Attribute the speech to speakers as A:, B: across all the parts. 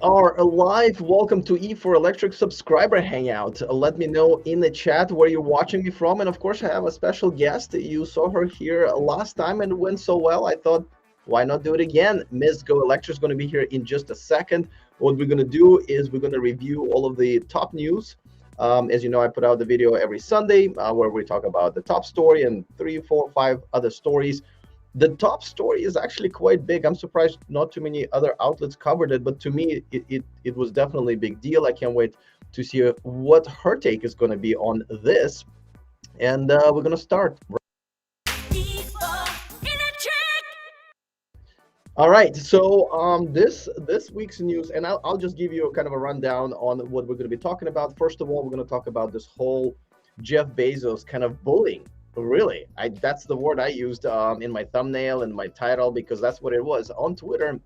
A: are live. Welcome to E4Electric subscriber hangout. Let me know in the chat where you're watching me from. And of course, I have a special guest. You saw her here last time and it went so well. I thought, why not do it again? Ms. Go Electric is going to be here in just a second. What we're going to do is we're going to review all of the top news. As you know, I put out the video every Sunday where we talk about the top story and 3, 4, 5 other stories. The top story is actually quite big. I'm surprised not too many other outlets covered it, but to me, it was definitely a big deal. I can't wait to see what her take is going to be on this. And we're going to start. All right, so this week's news, and I'll just give you a kind of a rundown on what we're going to be talking about. First of all, we're going to talk about this whole Jeff Bezos kind of bullying. Really, that's the word I used in my thumbnail and my title, because that's what it was on Twitter.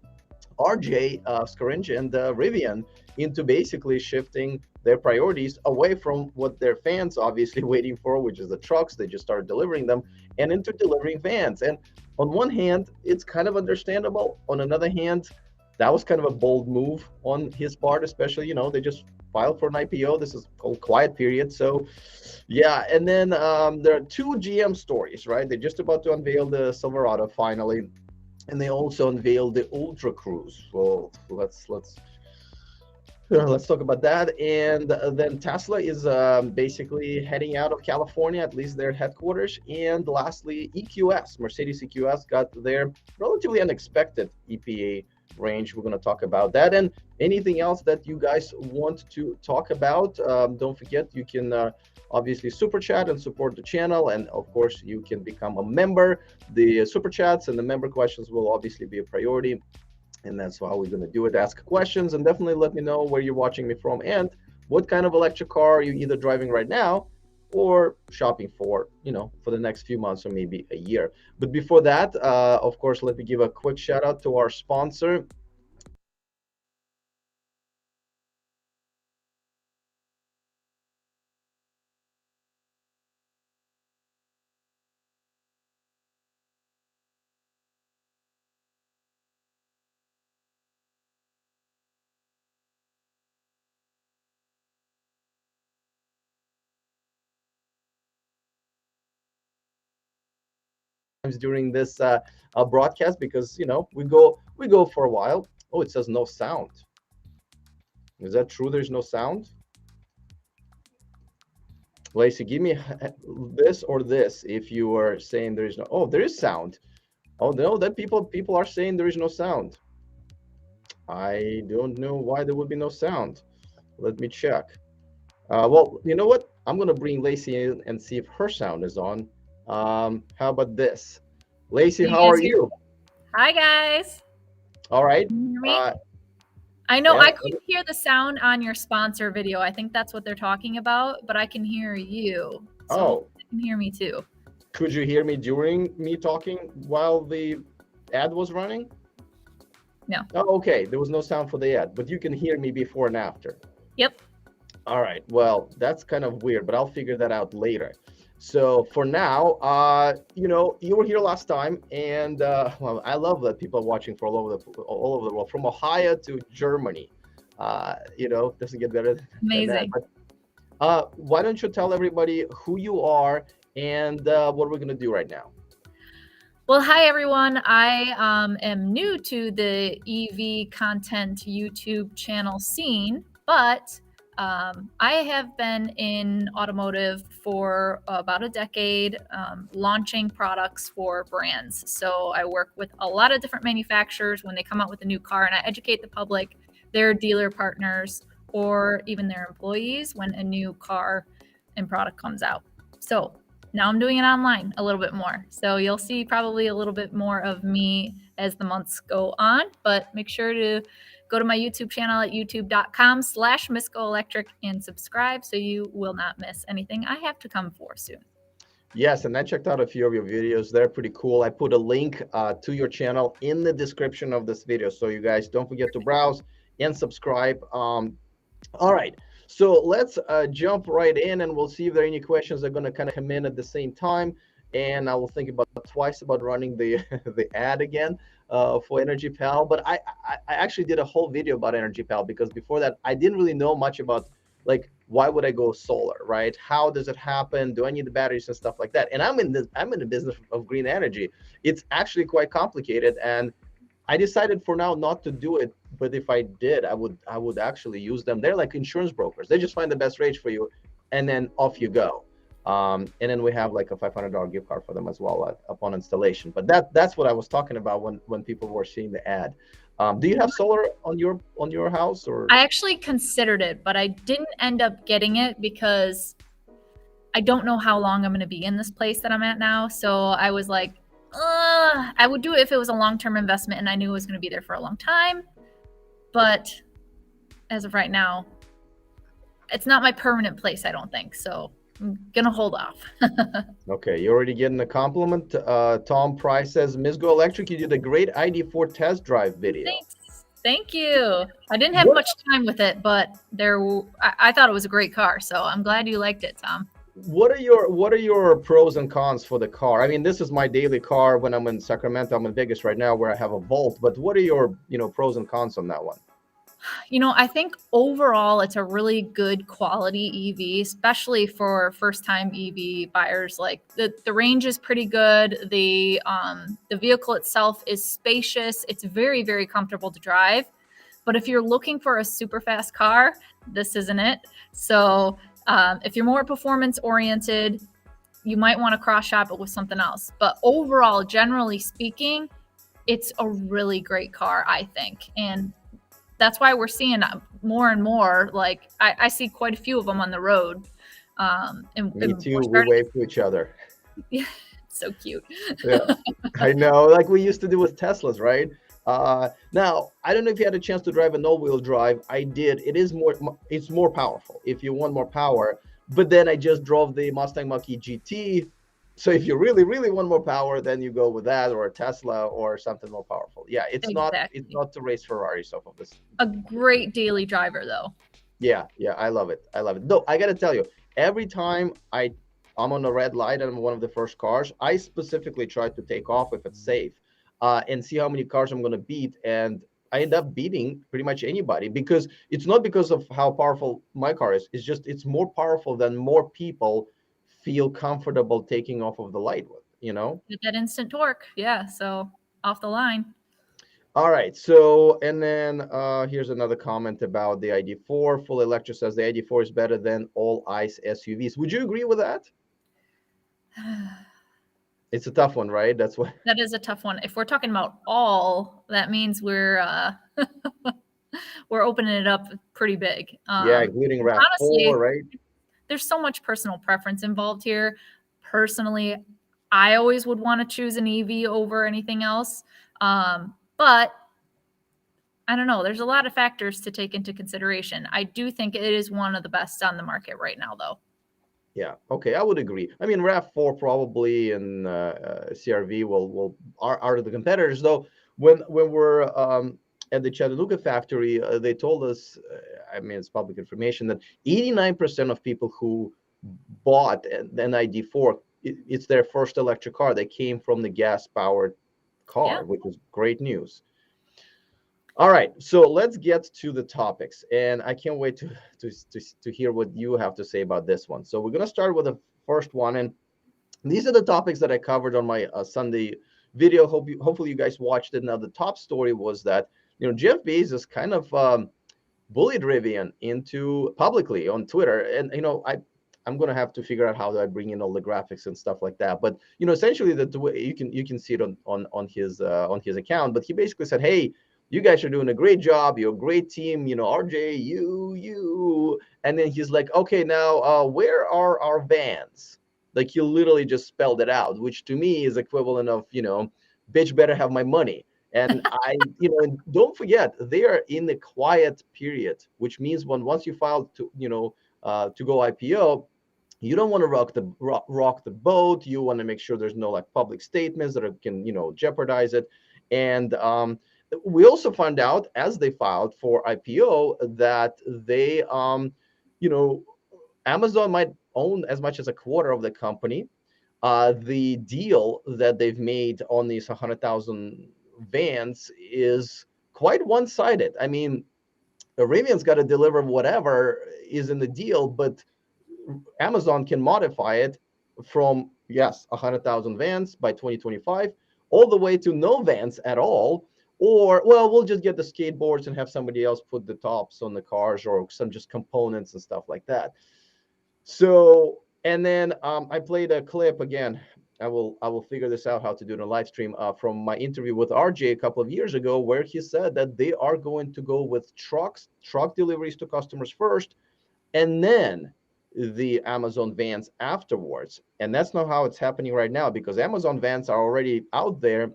A: RJ Scaringe and Rivian into basically shifting their priorities away from what their fans obviously waiting for, which is the trucks. They just started delivering them, and into delivering vans. And on one hand, it's kind of understandable. On another hand, that was kind of a bold move on his part, especially, they just filed for an IPO. This is called quiet period. So yeah, and then there are two GM stories, right? They're just about to unveil the Silverado finally, and they also unveiled the Ultra Cruise. So let's talk about that. And then Tesla is basically heading out of California, at least their headquarters. And lastly, EQS, Mercedes EQS, got their relatively unexpected EPA range. We're going to talk about that and anything else that you guys want to talk about. Don't forget, you can obviously super chat and support the channel, and of course you can become a member. The super chats and the member questions will obviously be a priority, and that's how we're going to do it. Ask questions, and definitely let me know where you're watching me from and what kind of electric car are you either driving right now or shopping for, for the next few months or maybe a year. But before that, of course, let me give a quick shout out to our sponsor. During this broadcast, because we go for a while. Oh, it says no sound. Is that true? There's no sound. Lacey, give me this or this if you are saying there is no. Oh, there is sound. Oh no, that people are saying there is no sound. I don't know why there would be no sound. Let me check. Well, you know what? I'm gonna bring Lacey in and see if her sound is on. How about this? Lacey, how are you?
B: Hi, guys.
A: All right.
B: Can you hear me? I know I couldn't hear the sound on your sponsor video. I think that's what they're talking about, but I can hear you. So you can hear me too.
A: Could you hear me during me talking while the ad was running?
B: No.
A: Oh, okay. There was no sound for the ad, but you can hear me before and after.
B: Yep.
A: All right. Well, that's kind of weird, but I'll figure that out later. So for now, you were here last time, and well, I love that people are watching from all over the world, from Ohio to Germany. Doesn't get better
B: than that.
A: But why don't you tell everybody who you are and what we're gonna do right now?
B: Well, hi everyone. I am new to the EV content YouTube channel scene, but I have been in automotive for about a decade, launching products for brands. So I work with a lot of different manufacturers when they come out with a new car, and I educate the public, their dealer partners, or even their employees when a new car and product comes out. So now I'm doing it online a little bit more. So you'll see probably a little bit more of me as the months go on, but make sure to go to my YouTube channel at youtube.com/MissGoElectric and subscribe so you will not miss anything I have to come for soon.
A: Yes, and I checked out a few of your videos. They're pretty cool. I put a link to your channel in the description of this video. So you guys don't forget to browse and subscribe. All right. So let's jump right in, and we'll see if there are any questions that are going to kind of come in at the same time. And I will think about twice about running the the ad again. for Energy Pal. But I actually did a whole video about Energy Pal because before that I didn't really know much about, like, why would I go solar, right? How does it happen? Do I need the batteries and stuff like that? And I'm in the business of green energy. It's actually quite complicated, and I decided for now not to do it. But if I did, I would actually use them. They're like insurance brokers. They just find the best rates for you, and then off you go. And then we have like a $500 gift card for them as well upon installation. But that's what I was talking about when people were seeing the ad. Do you have solar on your house, or?
B: I actually considered it, but I didn't end up getting it because I don't know how long I'm going to be in this place that I'm at now. So I was like, I would do it if it was a long-term investment and I knew it was going to be there for a long time. But as of right now, it's not my permanent place, I don't think. So I'm going to hold off.
A: Okay, you're already getting a compliment. Tom Price says, Ms. Go Electric, you did a great ID4 test drive video.
B: Thanks. Thank you. I didn't have much time with it, but I thought it was a great car. So I'm glad you liked it, Tom.
A: What are your pros and cons for the car? I mean, this is my daily car when I'm in Sacramento. I'm in Vegas right now where I have a Volt, but what are your, pros and cons on that one?
B: I think overall it's a really good quality EV, especially for first-time EV buyers. Like the range is pretty good. The vehicle itself is spacious. It's very, very comfortable to drive. But if you're looking for a super fast car, this isn't it. So if you're more performance oriented, you might want to cross shop it with something else. But overall, generally speaking, it's a really great car, I think. And that's why we're seeing more and more. Like I see quite a few of them on the road.
A: Me too. We wave to each other.
B: Yeah, so cute.
A: Yeah, I know. Like we used to do with Teslas, right? Now, I don't know if you had a chance to drive an all-wheel drive. I did. It's more powerful if you want more power. But then I just drove the Mustang Mach-E GT. So if you really, really want more power, then you go with that or a Tesla or something more powerful. Yeah, it's not to race Ferraris off of this.
B: A great daily driver, though.
A: Yeah, I love it. Though I gotta tell you, every time I'm on a red light and I'm one of the first cars, I specifically try to take off if it's safe, and see how many cars I'm gonna beat. And I end up beating pretty much anybody because it's not because of how powerful my car is. It's just it's more powerful than more people feel comfortable taking off of the light with,
B: Get that instant torque. Yeah, so off the line.
A: All right, so and then here's another comment about the ID4. Full Electric says the ID4 is better than all ICE SUVs. Would you agree with that? It's a tough one, right? That
B: is a tough one. If we're talking about all, that means we're we're opening it up pretty big.
A: Yeah, including RAV4, right?
B: There's so much personal preference involved here. Personally, I always would want to choose an EV over anything else. But I don't know. There's a lot of factors to take into consideration. I do think it is one of the best on the market right now, though.
A: Yeah. Okay, I would agree. I mean, RAV4 probably and CRV are the competitors, though. When we're at the Chattanooga factory, they told us, I mean, it's public information, that 89% of people who bought an ID4, it's their first electric car. They came from the gas-powered car, which is great news. All right, so let's get to the topics, and I can't wait to hear what you have to say about this one. So we're going to start with the first one, and these are the topics that I covered on my Sunday video. Hopefully you guys watched it. Now, the top story was that Jeff Bezos kind of bullied Rivian into publicly on Twitter, and I'm going to have to figure out how do I bring in all the graphics and stuff like that. But essentially the way you can see it on his account. But he basically said, hey, you guys are doing a great job. You're a great team. RJ, you. And then he's like, okay, now where are our vans? Like he literally just spelled it out, which to me is equivalent of, bitch better have my money. And and don't forget, they are in the quiet period, which means once you file to go IPO, you don't want to rock the boat. You want to make sure there's no public statements that can jeopardize it. And we also found out as they filed for IPO that they Amazon might own as much as a quarter of the company. The deal that they've made on these 100,000 vans is quite one-sided. I mean, Rivian's got to deliver whatever is in the deal, but Amazon can modify it from, yes, 100,000 vans by 2025, all the way to no vans at all. Or, well, we'll just get the skateboards and have somebody else put the tops on the cars, or some just components and stuff like that. So, and then I played a clip again. I will figure this out how to do it on live stream, from my interview with RJ a couple of years ago, where he said that they are going to go with truck deliveries to customers first, and then the Amazon vans afterwards. And that's not how it's happening right now, because Amazon vans are already out there,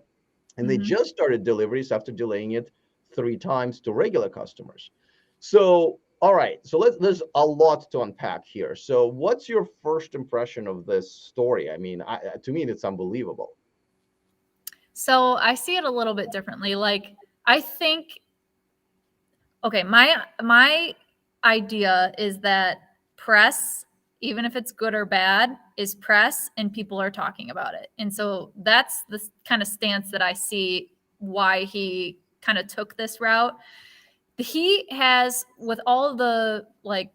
A: and they just started deliveries after delaying it 3 times to regular customers. So, all right, so there's a lot to unpack here. So, what's your first impression of this story? I mean, to me, it's unbelievable.
B: So I see it a little bit differently. Like, I think, okay, my idea is that press, even if it's good or bad, is press, and people are talking about it. And so that's the kind of stance that I see why he kind of took this route. He has, with all the like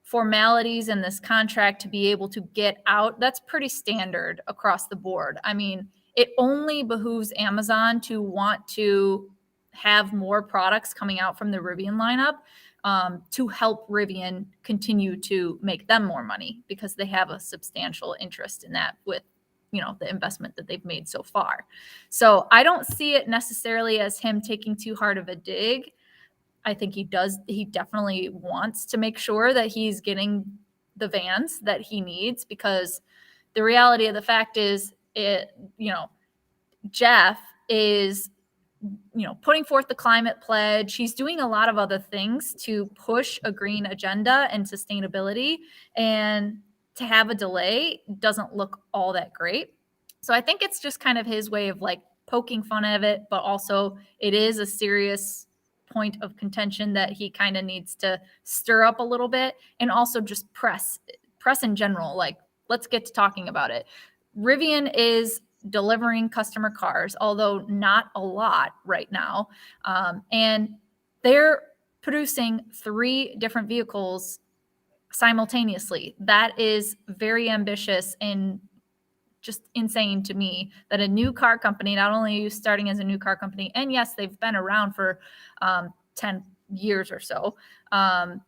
B: formalities in this contract to be able to get out, that's pretty standard across the board. I mean, it only behooves Amazon to want to have more products coming out from the Rivian lineup, to help Rivian continue to make them more money, because they have a substantial interest in that with, the investment that they've made so far. So I don't see it necessarily as him taking too hard of a dig. I think he definitely wants to make sure that he's getting the vans that he needs, because the reality of the fact is, Jeff is, putting forth the climate pledge. He's doing a lot of other things to push a green agenda and sustainability, and to have a delay doesn't look all that great. So I think it's just kind of his way of like poking fun of it, but also it is a serious point of contention that he kind of needs to stir up a little bit, and also just press in general. Like, let's get to talking about it. Rivian is delivering customer cars, although not a lot right now. And they're producing 3 different vehicles simultaneously. That is very ambitious and just insane to me, that a new car company, not only are you starting as a new car company, and yes, they've been around for 10 years or so.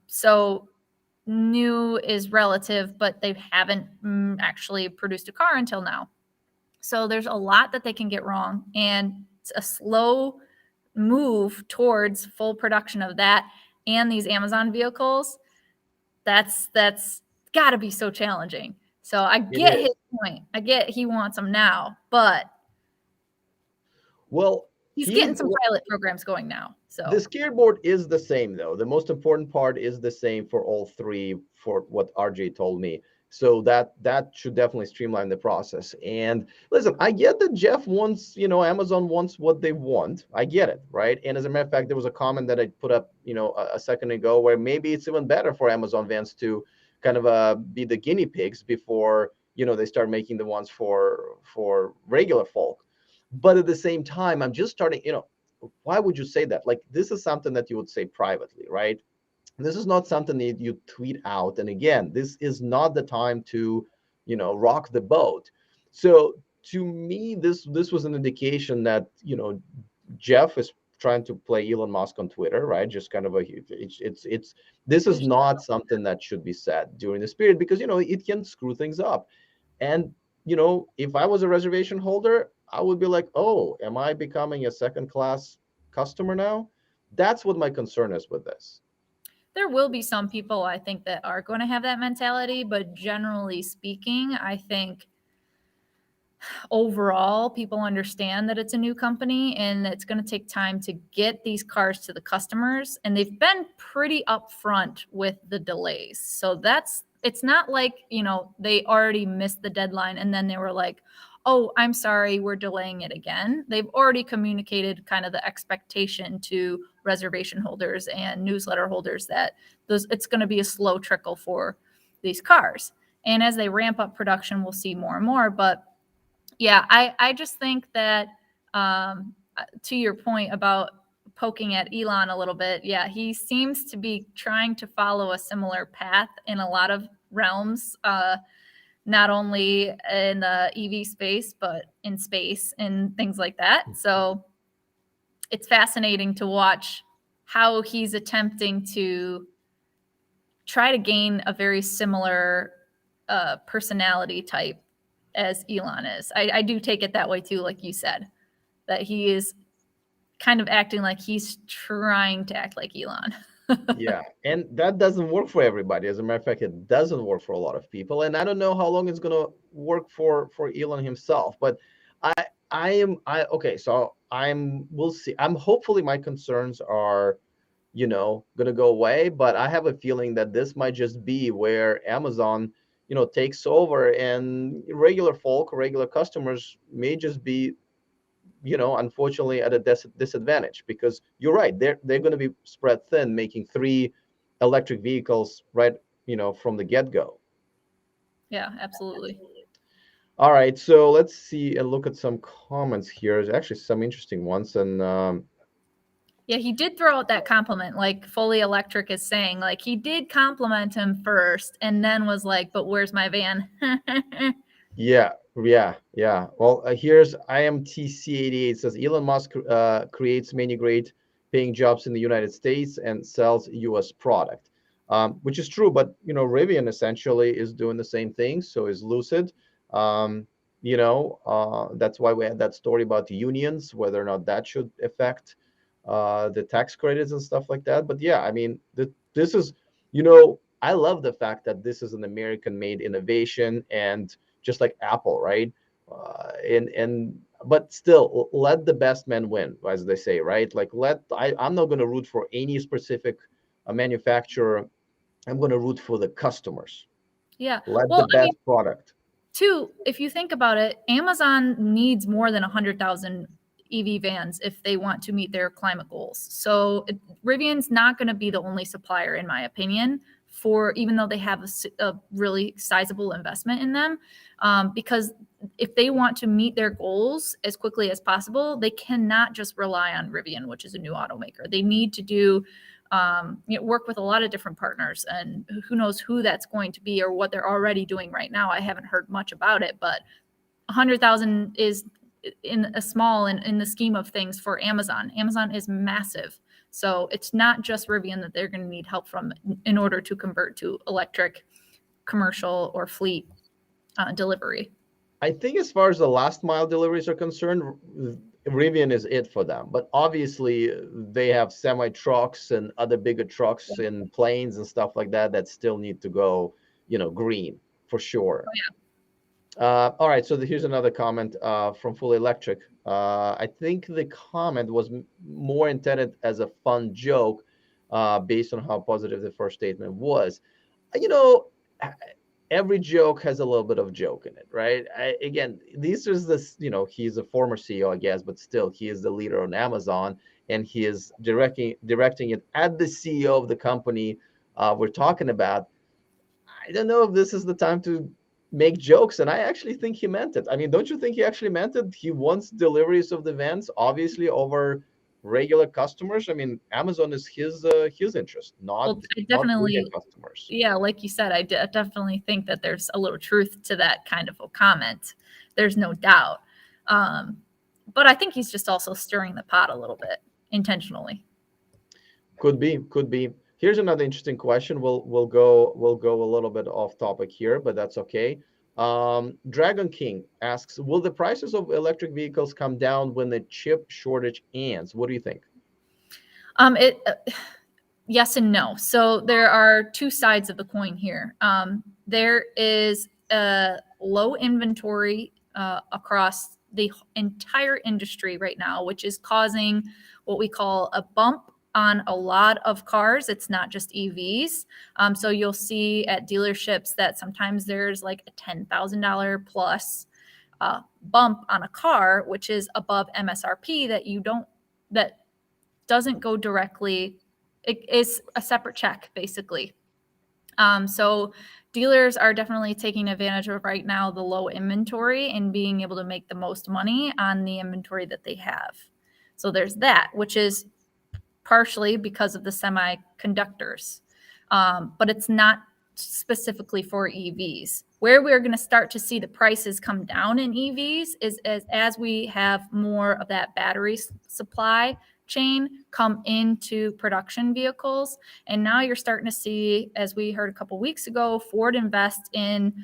B: So new is relative, but they haven't actually produced a car until now. So there's a lot that they can get wrong, and it's a slow move towards full production of that and these Amazon vehicles. That's got to be so challenging. So I get his point. I get he wants them now, but
A: Well,
B: he's getting some pilot programs going now. So
A: the skateboard is the same, though. The most important part is the same for all 3, for what RJ told me. So that should definitely streamline the process. And listen, I get that Jeff wants, Amazon wants what they want. I get it, right? And as a matter of fact, there was a comment that I put up, a second ago, where maybe it's even better for Amazon vans to kind of be the guinea pigs before, they start making the ones for regular folk. But at the same time, I'm just starting, why would you say that? Like, this is something that you would say privately, right? This is not something that you tweet out. And again, this is not the time to, rock the boat. So to me, this was an indication that, Jeff is trying to play Elon Musk on Twitter, right? Just kind of it's this is not something that should be said during this period, because, it can screw things up. And, if I was a reservation holder, I would be like, oh, am I becoming a second class customer now? That's what my concern is with this.
B: There will be some people, I think, that are going to have that mentality, but generally speaking, I think overall people understand that it's a new company and it's going to take time to get these cars to the customers, and they've been pretty upfront with the delays. So it's not like, they already missed the deadline and then they were like, oh, I'm sorry, we're delaying it again. They've already communicated kind of the expectation to reservation holders and newsletter holders that it's going to be a slow trickle for these cars. And as they ramp up production, we'll see more and more. But yeah, I just think that to your point about poking at Elon a little bit, yeah, he seems to be trying to follow a similar path in a lot of realms, not only in the EV space, but in space and things like that. So it's fascinating to watch how he's attempting to try to gain a very similar personality type as Elon is. I do take it that way too, like you said, that he is kind of acting like he's trying to act like Elon.
A: Yeah, and that doesn't work for everybody. As a matter of fact, it doesn't work for a lot of people, and I don't know how long it's gonna work for Elon himself. But I I okay, so we'll see. I'm hopefully my concerns are, gonna go away, but I have a feeling that this might just be where Amazon, takes over, and regular folk, regular customers may just be, unfortunately at a disadvantage, because you're right, they're going to be spread thin, making three electric vehicles right, from the get-go.
B: Yeah, absolutely.
A: All right, so let's see and look at some comments here. There's actually some interesting ones, and
B: Yeah, he did throw out that compliment, like Fully Electric is saying. Like he did compliment him first and then was like, but where's my van?
A: yeah, yeah, yeah. Well, here's IMTC88 says Elon Musk creates many great paying jobs in the United States and sells U.S. product, which is true. But Rivian essentially is doing the same thing. So is Lucid. Um, that's why we had that story about the unions, whether or not that should affect the tax credits and stuff like that. But yeah, I mean, this is, I love the fact that this is an American-made innovation, and just like Apple, right? And but still, let the best man win, as they say, right? Like I'm not going to root for any specific manufacturer. I'm going to root for the customers.
B: Yeah.
A: Let the
B: Well, I mean,
A: best product.
B: two, if you think about it, Amazon needs more than 100,000 EV vans if they want to meet their climate goals. So Rivian's not going to be the only supplier, in my opinion, for even though they have a really sizable investment in them, because if they want to meet their goals as quickly as possible, they cannot just rely on Rivian, which is a new automaker. They need to do work with a lot of different partners, and who knows who that's going to be or what they're already doing right now. I haven't heard much about it, but 100,000 is in a small in the scheme of things for Amazon. Amazon is massive. So it's not just Rivian that they're going to need help from in order to convert to electric commercial or fleet delivery.
A: I think as far as the last mile deliveries are concerned, Rivian is it for them. But obviously, they have semi trucks and other bigger trucks and planes and stuff like that that still need to go, green for sure.
B: Oh,
A: All right, so here's another comment from Fully Electric. I think the comment was more intended as a fun joke, based on how positive the first statement was. You know, every joke has a little bit of joke in it, right? Again, these is this, he's a former CEO, I guess, but still, he is the leader on Amazon, and he is directing it at the CEO of the company we're talking about. I don't know if this is the time to make jokes, and I actually think he meant it. I mean, don't you think he actually meant it? He wants deliveries of the vans, obviously, over regular customers. I mean, Amazon is his interest,
B: well, I
A: not
B: definitely,
A: Rivian customers.
B: yeah, like you said, I definitely think that there's a little truth to that kind of a comment. There's no doubt. Um, but I think he's just also stirring the pot a little bit intentionally.
A: Could be, could be. Here's another interesting question. We'll go a little bit off topic here, but that's okay. Dragon King asks, will the prices of electric vehicles come down when the chip shortage ends? What do you think?
B: It yes and no. So there are two sides of the coin here. There is a low inventory across the entire industry right now, which is causing what we call a bump on a lot of cars. It's not just EVs. So you'll see at dealerships that sometimes there's like a $10,000 plus bump on a car, which is above MSRP that doesn't go directly. It is a separate check, basically. So dealers are definitely taking advantage of right now the low inventory and being able to make the most money on the inventory that they have. So there's that, which is partially because of the semiconductors, but it's not specifically for EVs. Where we're going to start to see the prices come down in EVs is as we have more of that battery supply chain come into production vehicles. And now you're starting to see, as we heard a couple weeks ago, Ford invest in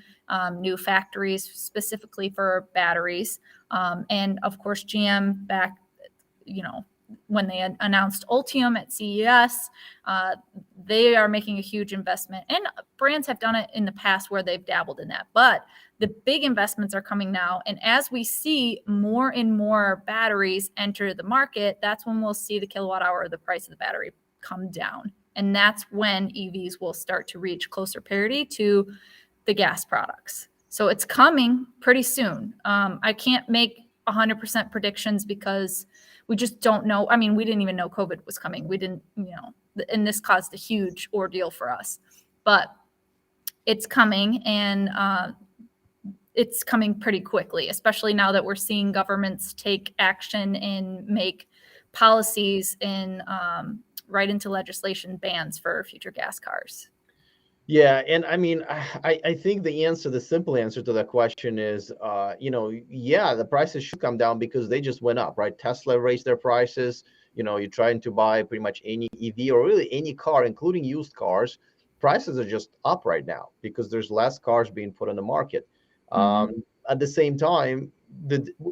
B: new factories specifically for batteries. And of course, GM back, when they announced Ultium at CES, they are making a huge investment. And brands have done it in the past where they've dabbled in that. But the big investments are coming now. And as we see more and more batteries enter the market, that's when we'll see the kilowatt hour, the price of the battery come down. And that's when EVs will start to reach closer parity to the gas products. So it's coming pretty soon. I can't make 100% predictions because we just don't know. I mean, we didn't even know COVID was coming. We didn't, and this caused a huge ordeal for us. But it's coming, and it's coming pretty quickly, especially now that we're seeing governments take action and make policies and write into legislation bans for future gas cars.
A: Yeah, and I mean, I think the simple answer to that question is, yeah, the prices should come down because they just went up, right? Tesla raised their prices. You're trying to buy pretty much any EV or really any car, including used cars. Prices are just up right now because there's less cars being put on the market. At the same time,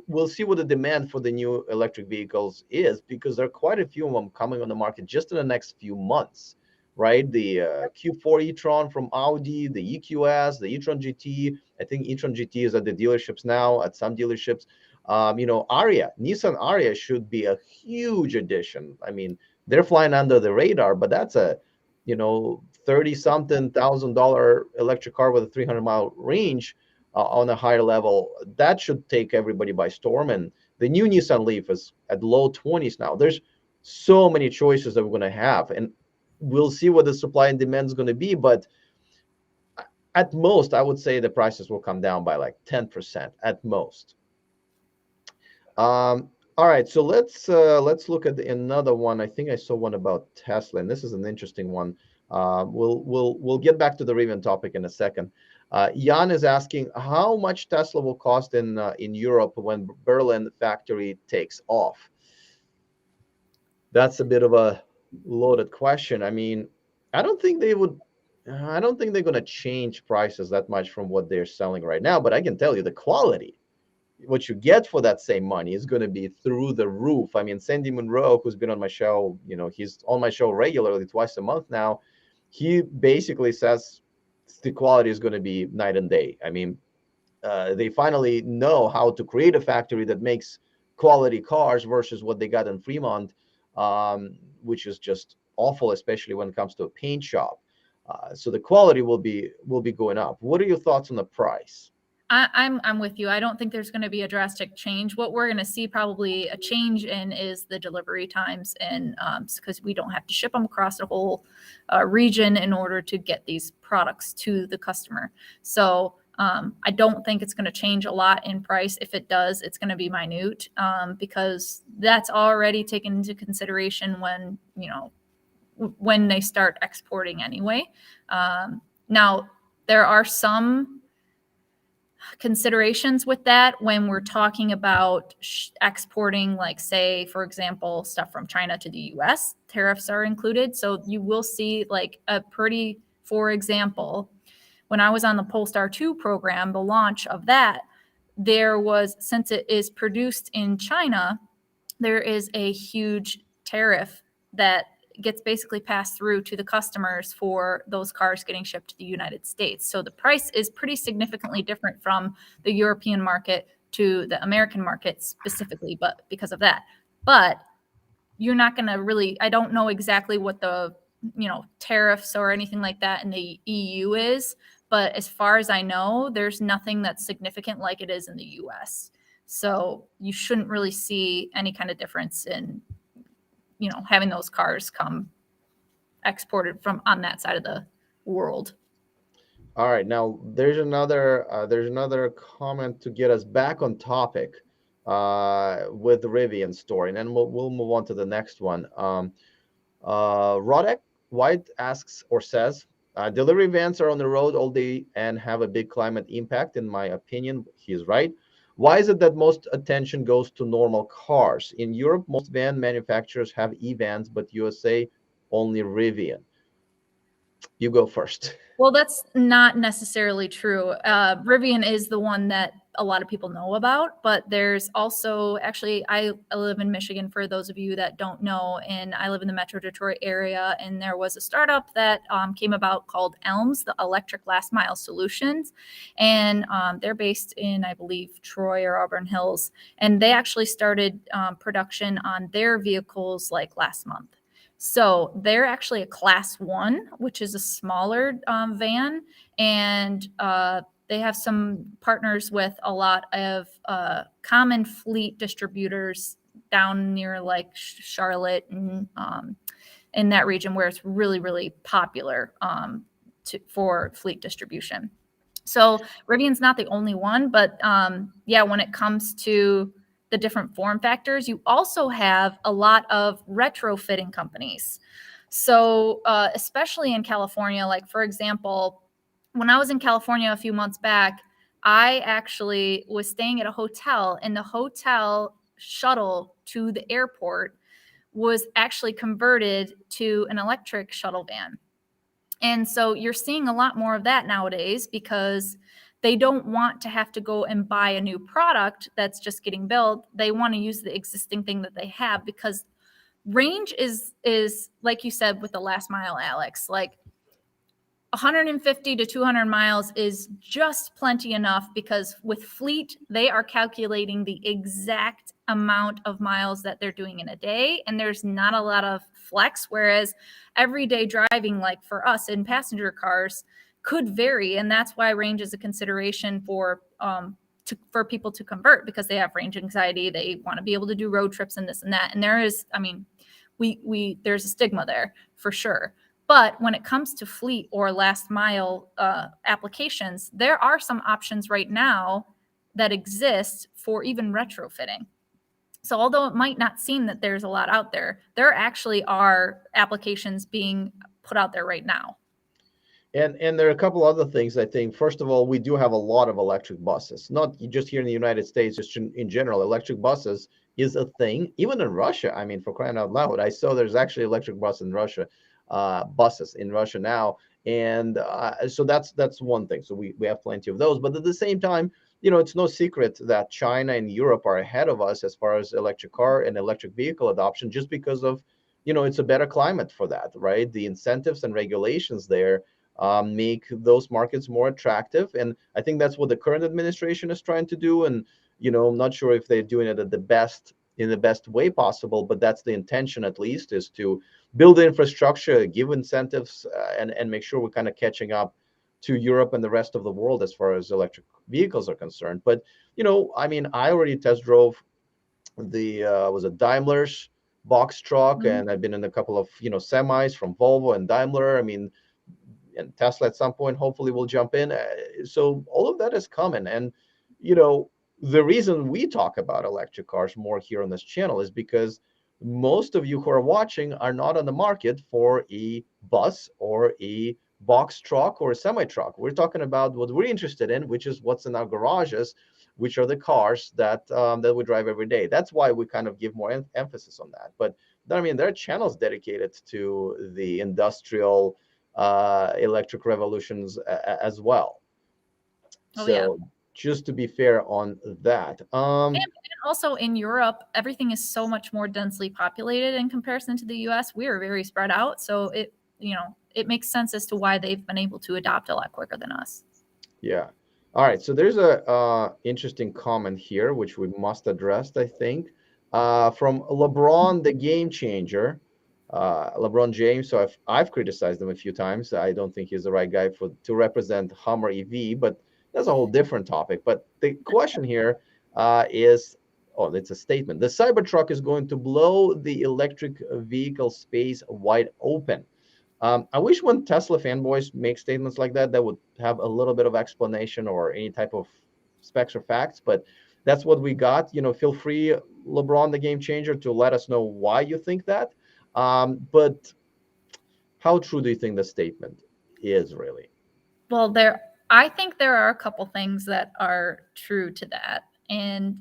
A: we'll see what the demand for the new electric vehicles is because there are quite a few of them coming on the market just in the next few months. Right, the Q4 e-tron from Audi, the EQS, the e-tron GT. I think e-tron GT is at the dealerships now, at some dealerships. Aria, Nissan Aria should be a huge addition. I mean, they're flying under the radar, but that's a, 30-something $1,000 electric car with a 300-mile range on a higher level. That should take everybody by storm. And the new Nissan Leaf is at low 20s now. There's so many choices that we're going to have. And we'll see what the supply and demand is going to be, but at most, I would say the prices will come down by like 10% at most. All right, so let's look at another one. I think I saw one about Tesla, and this is an interesting one. We'll get back to the Rivian topic in a second. Jan is asking how much Tesla will cost in Europe when Berlin factory takes off. That's a bit of a loaded question. I mean, I don't think they're going to change prices that much from what they're selling right now, but I can tell you the quality, what you get for that same money is going to be through the roof. I mean, Sandy Monroe, who's been on my show, he's on my show regularly twice a month now. He basically says the quality is going to be night and day. I mean, they finally know how to create a factory that makes quality cars versus what they got in Fremont, which is just awful, especially when it comes to a paint shop. So the quality will be going up. What are your thoughts on the price?
B: I'm with you. I don't think there's going to be a drastic change. What we're going to see probably a change in is the delivery times, and because we don't have to ship them across the whole region in order to get these products to the customer. So I don't think it's going to change a lot in price. If it does, it's going to be minute because that's already taken into consideration when they start exporting anyway. Now, there are some considerations with that when we're talking about exporting, like, say, for example, stuff from China to the US. Tariffs are included. So you will see for example, when I was on the Polestar 2 program, the launch of that, since it is produced in China, there is a huge tariff that gets basically passed through to the customers for those cars getting shipped to the United States. So the price is pretty significantly different from the European market to the American market specifically, but because of that. But you're not going to I don't know exactly what the, tariffs or anything like that in the EU is, but as far as I know, there's nothing that's significant like it is in the US. So you shouldn't really see any kind of difference in, having those cars come exported from on that side of the world.
A: All right, now there's another comment to get us back on topic. with the Rivian story, and then we'll move on to the next one. Rodek White asks or says, delivery vans are on the road all day and have a big climate impact. In my opinion, he's right. Why is it that most attention goes to normal cars? In Europe, most van manufacturers have e-vans, but USA only Rivian. You go first.
B: Well, that's not necessarily true. Rivian is the one that a lot of people know about, but there's also actually, I live in Michigan for those of you that don't know, and I live in the Metro Detroit area. And there was a startup that came about called ELMS, the Electric Last Mile Solutions. And they're based in, I believe, Troy or Auburn Hills. And they actually started production on their vehicles like last month. So they're actually a class 1, which is a smaller van, and they have some partners with a lot of common fleet distributors down near like Charlotte and in that region where it's really, really popular for fleet distribution. So Rivian's not the only one, but yeah, when it comes to the different form factors, you also have a lot of retrofitting companies. So especially in California, like for example, when I was in California a few months back, I actually was staying at a hotel, and the hotel shuttle to the airport was actually converted to an electric shuttle van. And so you're seeing a lot more of that nowadays because they don't want to have to go and buy a new product that's just getting built. They want to use the existing thing that they have, because range is like you said with the last mile, Alex, like 150 to 200 miles is just plenty enough, because with fleet, they are calculating the exact amount of miles that they're doing in a day, and there's not a lot of flex. Whereas everyday driving, like for us in passenger cars, could vary, and that's why range is a consideration for people to convert, because they have range anxiety. They want to be able to do road trips and this and that. And there is, I mean, there's a stigma there for sure. But when it comes to fleet or last mile applications, there are some options right now that exist for even retrofitting. So although it might not seem that there's a lot out there, there actually are applications being put out there right now.
A: And there are a couple other things, I think. First of all, we do have a lot of electric buses, not just here in the United States, just in general. Electric buses is a thing, even in Russia. I mean, for crying out loud, I saw there's actually electric buses in Russia now. And so that's one thing. So we have plenty of those. But at the same time, it's no secret that China and Europe are ahead of us as far as electric car and electric vehicle adoption, just because of, it's a better climate for that, right? The incentives and regulations there make those markets more attractive. And I think that's what the current administration is trying to do. And, I'm not sure if they're doing it in the best way possible, but that's the intention, at least, is to build the infrastructure, give incentives, and make sure we're kind of catching up to Europe and the rest of the world as far as electric vehicles are concerned. But, I mean, I already test drove the was a Daimler's box truck, and I've been in a couple of semis from Volvo and Daimler. I mean, and Tesla at some point hopefully will jump in. So all of that is coming. And the reason we talk about electric cars more here on this channel is because most of you who are watching are not on the market for a bus or a box truck or a semi truck. We're talking about what we're interested in, which is what's in our garages, which are the cars that we drive every day. That's why we kind of give more emphasis on that. But I mean, there are channels dedicated to the industrial electric revolutions as well.
B: Oh,
A: so
B: yeah.
A: Just to be fair on that.
B: And also in Europe, everything is so much more densely populated in comparison to the US. We are very spread out. So it makes sense as to why they've been able to adopt a lot quicker than us.
A: Yeah. All right. So there's a interesting comment here, which we must address, I think, from LeBron, the game changer. LeBron James. So I've criticized him a few times. I don't think he's the right guy to represent Hummer EV, but that's a whole different topic. But the question here it's a statement. The Cybertruck is going to blow the electric vehicle space wide open. I wish when Tesla fanboys make statements like that would have a little bit of explanation or any type of specs or facts. But That's what we got. Feel free, LeBron, the game changer, to let us know why you think that. But how true do you think the statement is really?
B: Well, I think there are a couple things that are true to that. And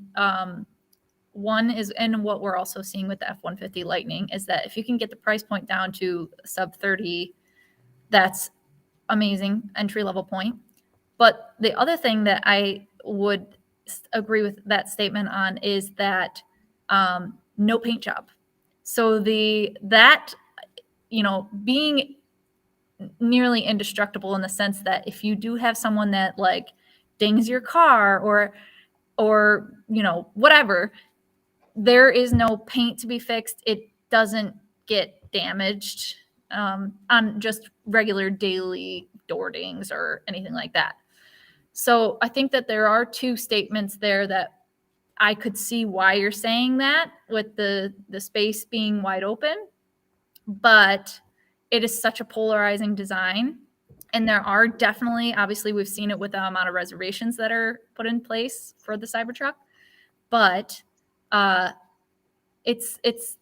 B: one is, and what we're also seeing with the F-150 Lightning is that if you can get the price point down to sub 30, that's amazing entry level point. But the other thing that I would agree with that statement on is that no paint job. So that being nearly indestructible in the sense that if you do have someone that like dings your car or whatever, there is no paint to be fixed. It doesn't get damaged on just regular daily door dings or anything like that. So I think that there are two statements there that I could see why you're saying that with the space being wide open, but it is such a polarizing design. And there are definitely, obviously, we've seen it with the amount of reservations that are put in place for the Cybertruck, but it's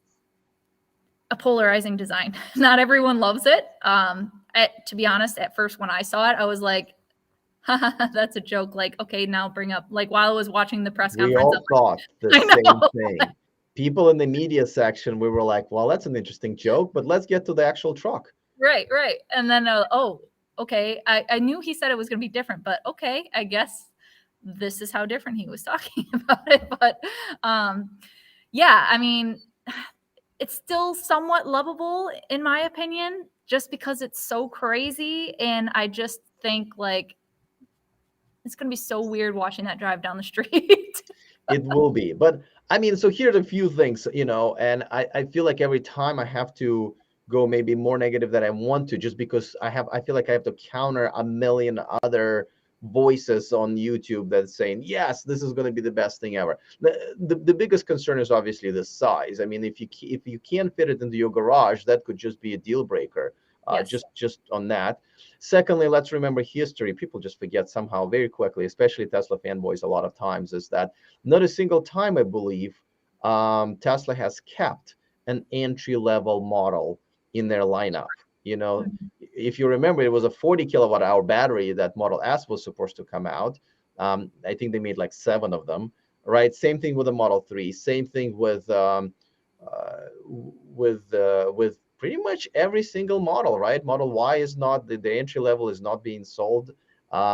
B: a polarizing design. Not everyone loves it. To be honest, at first when I saw it, I was like, that's a joke. Like, okay, now bring up, like, while I was watching the press
A: We
B: conference,
A: all thought the
B: I
A: same
B: know.
A: thing. People in the media section, we were like, well, that's an interesting joke, but let's get to the actual truck.
B: Right. And then, okay. I knew he said it was going to be different, but okay, I guess this is how different he was talking about it. But yeah, I mean, it's still somewhat lovable in my opinion, just because it's so crazy. And I just think like it's going to be so weird watching that drive down the street.
A: It will be. But I mean, so here's a few things, and I feel like every time I have to go maybe more negative than I want to, just because I feel like I have to counter a million other voices on YouTube that's saying, yes, this is going to be the best thing ever. The biggest concern is obviously the size. I mean, if you can't fit it into your garage, that could just be a deal breaker.
B: Yes.
A: Just on that. Secondly, let's remember history. People just forget somehow very quickly, especially Tesla fanboys a lot of times, is that not a single time, I believe, Tesla has kept an entry-level model in their lineup. If you remember, it was a 40 kilowatt hour battery that Model S was supposed to come out. I think they made like 7 of them, right? Same thing with the Model 3. Same thing with pretty much every single model, right? Model Y is not, the entry level is not being sold.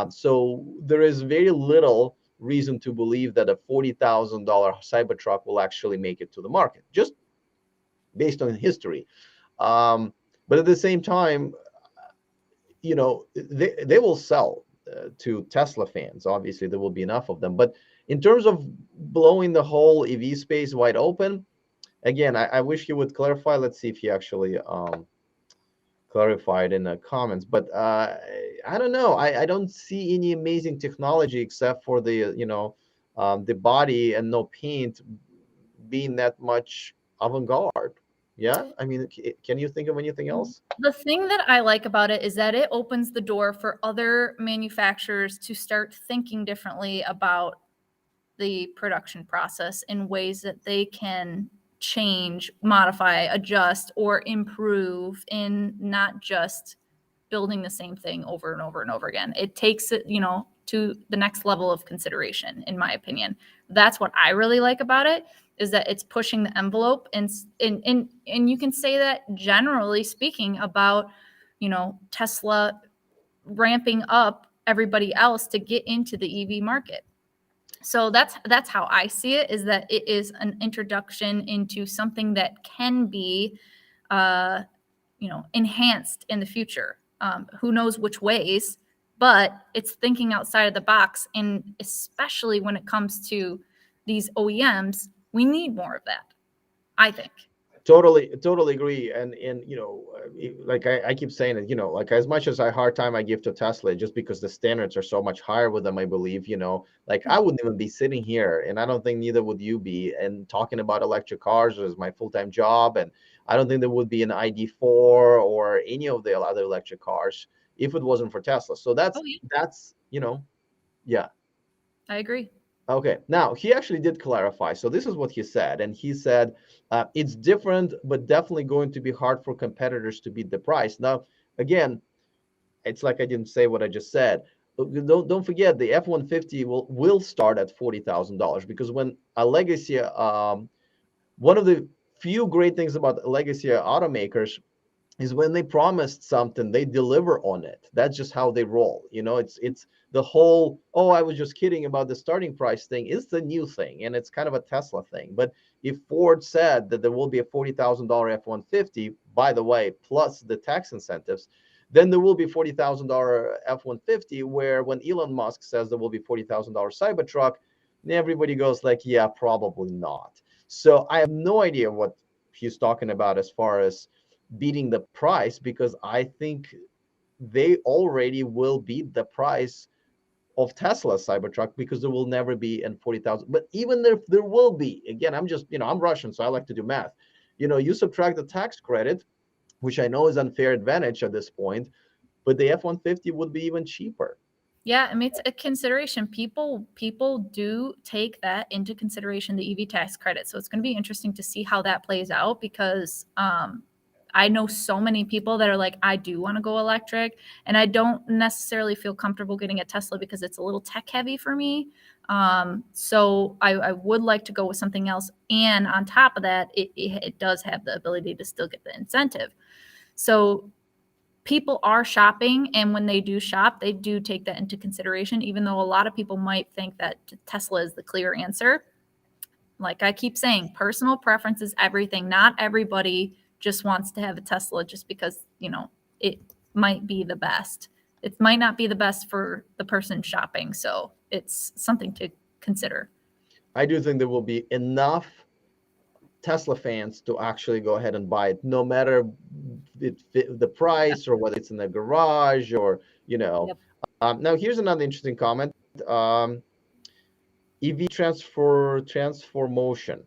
A: So there is very little reason to believe that a $40,000 Cybertruck will actually make it to the market, just based on history. But at the same time, they will sell to Tesla fans. Obviously, there will be enough of them. But in terms of blowing the whole EV space wide open, again, I wish you would clarify. Let's see if he actually clarified in the comments. But I don't know. I don't see any amazing technology except for the body and no paint being that much avant-garde. Yeah, I mean, can you think of anything else?
B: The thing that I like about it is that it opens the door for other manufacturers to start thinking differently about the production process in ways that they can change, modify, adjust, or improve in not just building the same thing over and over and over again. It takes it, to the next level of consideration, in my opinion. That's what I really like about it, is that it's pushing the envelope, and you can say that generally speaking about, Tesla ramping up everybody else to get into the EV market. So that's how I see it, is that it is an introduction into something that can be enhanced in the future. Who knows which ways, but it's thinking outside of the box. And especially when it comes to these OEMs, we need more of that, I think.
A: Totally agree. And like I keep saying it, like as much as I hard time I give to Tesla, just because the standards are so much higher with them, I believe, like I wouldn't even be sitting here, and I don't think neither would you be, and talking about electric cars as my full-time job. And I don't think there would be an ID.4 or any of the other electric cars if it wasn't for Tesla. So that's,
B: Oh, yeah.
A: that's, yeah.
B: I agree.
A: Okay, now he actually did clarify. So this is what he said, and he said it's different, but definitely going to be hard for competitors to beat the price. Now, again, it's like I didn't say what I just said. Don't forget the F-150 will start at $40,000 because when a legacy, one of the few great things about legacy automakers is when they promised something, they deliver on it. That's just how they roll. It's the whole, oh, I was just kidding about the starting price thing is the new thing, and it's kind of a Tesla thing. But if Ford said that there will be a $40,000 F-150, by the way, plus the tax incentives, then there will be $40,000 F-150, where when Elon Musk says there will be $40,000 Cybertruck, everybody goes like, yeah, probably not. So I have no idea what he's talking about as far as beating the price, because I think they already will beat the price of Tesla's Cybertruck, because there will never be an 40,000. But even if there will be, again, I'm Russian, so I like to do math. You subtract the tax credit, which I know is unfair advantage at this point, but the F-150 would be even cheaper.
B: Yeah, I mean, it's a consideration. People do take that into consideration, the EV tax credit. So it's going to be interesting to see how that plays out, because I know so many people that are like, I do want to go electric, and I don't necessarily feel comfortable getting a Tesla because it's a little tech heavy for me. So I would like to go with something else. And on top of that, it does have the ability to still get the incentive. So people are shopping, and when they do shop, they do take that into consideration, even though a lot of people might think that Tesla is the clear answer. Like I keep saying, personal preference is everything. Not everybody just wants to have a Tesla just because, it might be the best. It might not be the best for the person shopping. So it's something to consider.
A: I do think there will be enough Tesla fans to actually go ahead and buy it, no matter the price or whether it's in the garage or.
B: Yep.
A: Now here's another interesting comment. EV transformation.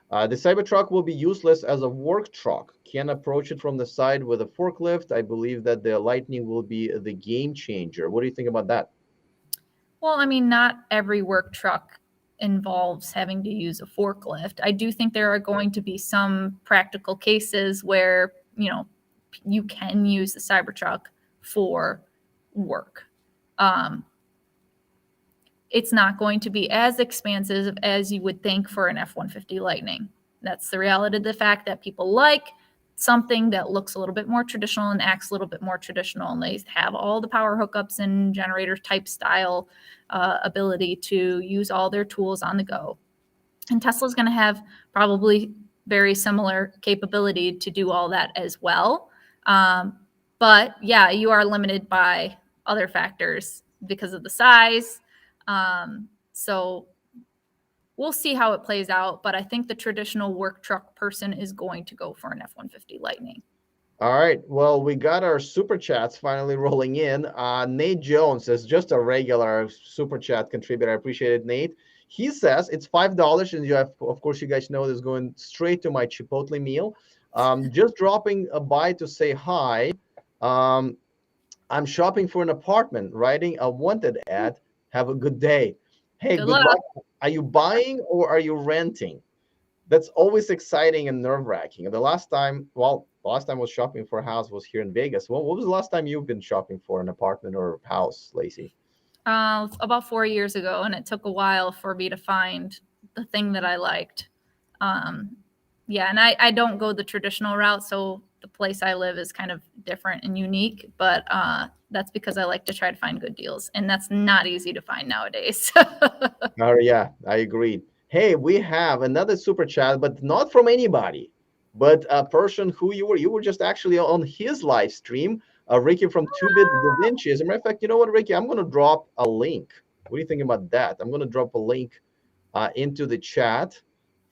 A: The Cybertruck will be useless as a work truck. Can approach it from the side with a forklift. I believe that the Lightning will be the game changer. What do you think about that?
B: Well, I mean, not every work truck involves having to use a forklift. I do think there are going to be some practical cases where, you can use the Cybertruck for work. It's not going to be as expansive as you would think for an F-150 Lightning. That's the reality of the fact that people like something that looks a little bit more traditional and acts a little bit more traditional, and they have all the power hookups and generator type style ability to use all their tools on the go. And Tesla's going to have probably very similar capability to do all that as well. But yeah, you are limited by other factors because of the size. So we'll see how it plays out. But I think the traditional work truck person is going to go for an F-150 Lightning.
A: All right. Well, we got our super chats finally rolling in. Nate Jones is just a regular super chat contributor. I appreciate it, Nate. He says it's $5, and of course, you guys know this is going straight to my Chipotle meal. Just dropping a by to say hi. I'm shopping for an apartment, writing a wanted ad. Have a good day. Hey,
B: Good
A: good
B: luck.
A: luck. Are you buying or are you renting? That's always exciting and nerve-wracking. The last time I was shopping for a house was here in Vegas. What was the last time you've been shopping for an apartment or house, Lacey?
B: About 4 years ago, and it took a while for me to find the thing that I liked. Yeah, and I don't go the traditional route, so the place I live is kind of different and unique, but that's because I like to try to find good deals, and that's not easy to find nowadays.
A: Oh, yeah, I agree. Hey, we have another super chat, but not from anybody, but a person who you were just actually on his live stream, Ricky from 2-Bit Da Vinci. As a matter of fact, you know what, Ricky? I'm going to drop a link. What do you think about that? I'm going to drop a link into the chat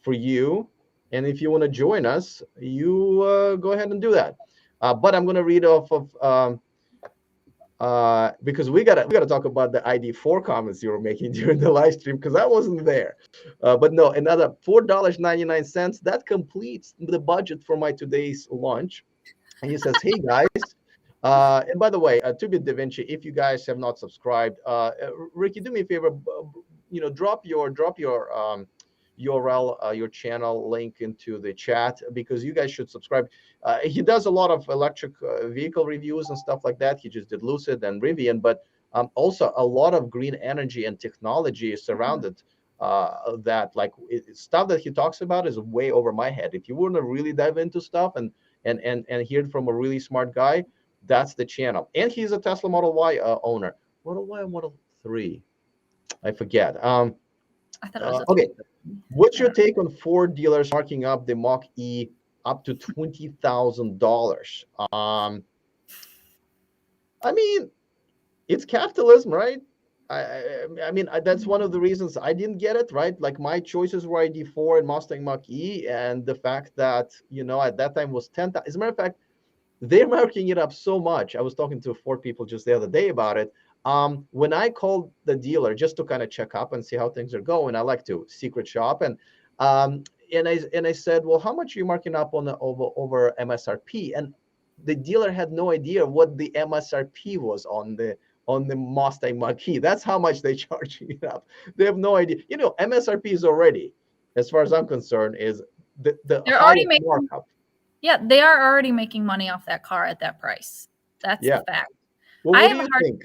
A: for you. And if you want to join us, you go ahead and do that. But I'm going to read off of because we gotta talk about the ID4 comments you were making during the live stream, because I wasn't there. But no, another $4.99. That completes the budget for my today's lunch. And he says, "Hey guys." And by the way, 2-Bit Da Vinci, if you guys have not subscribed, Ricky, do me a favor, drop your URL, your channel link into the chat, because you guys should subscribe. He does a lot of electric vehicle reviews and stuff like that. He just did Lucid and Rivian, but also a lot of green energy and technology is surrounded that. Like stuff that he talks about is way over my head. If you want to really dive into stuff and hear it from a really smart guy, that's the channel. And he's a Tesla Model Y owner. Model Y or Model 3? I forget.
B: I thought it was
A: Okay. What's your take on Ford dealers marking up the Mach E up to $20,000? I mean, it's capitalism, right? I mean, that's one of the reasons I didn't get it, right? Like my choices were ID4 and Mustang Mach-E, and the fact that, at that time was 10,000. As a matter of fact, they're marking it up so much. I was talking to Ford people just the other day about it. When I called the dealer just to kind of check up and see how things are going, I like to secret shop, and I said, well, how much are you marking up on the over MSRP? And the dealer had no idea what the MSRP was on the Mustang Mach-E. That's how much they charging it up. They have no idea. MSRP is already, as far as I'm concerned, is the
B: They're
A: highest
B: already making
A: markup.
B: Yeah, they are already making money off that car at that price. That's the fact.
A: Well, what do you think?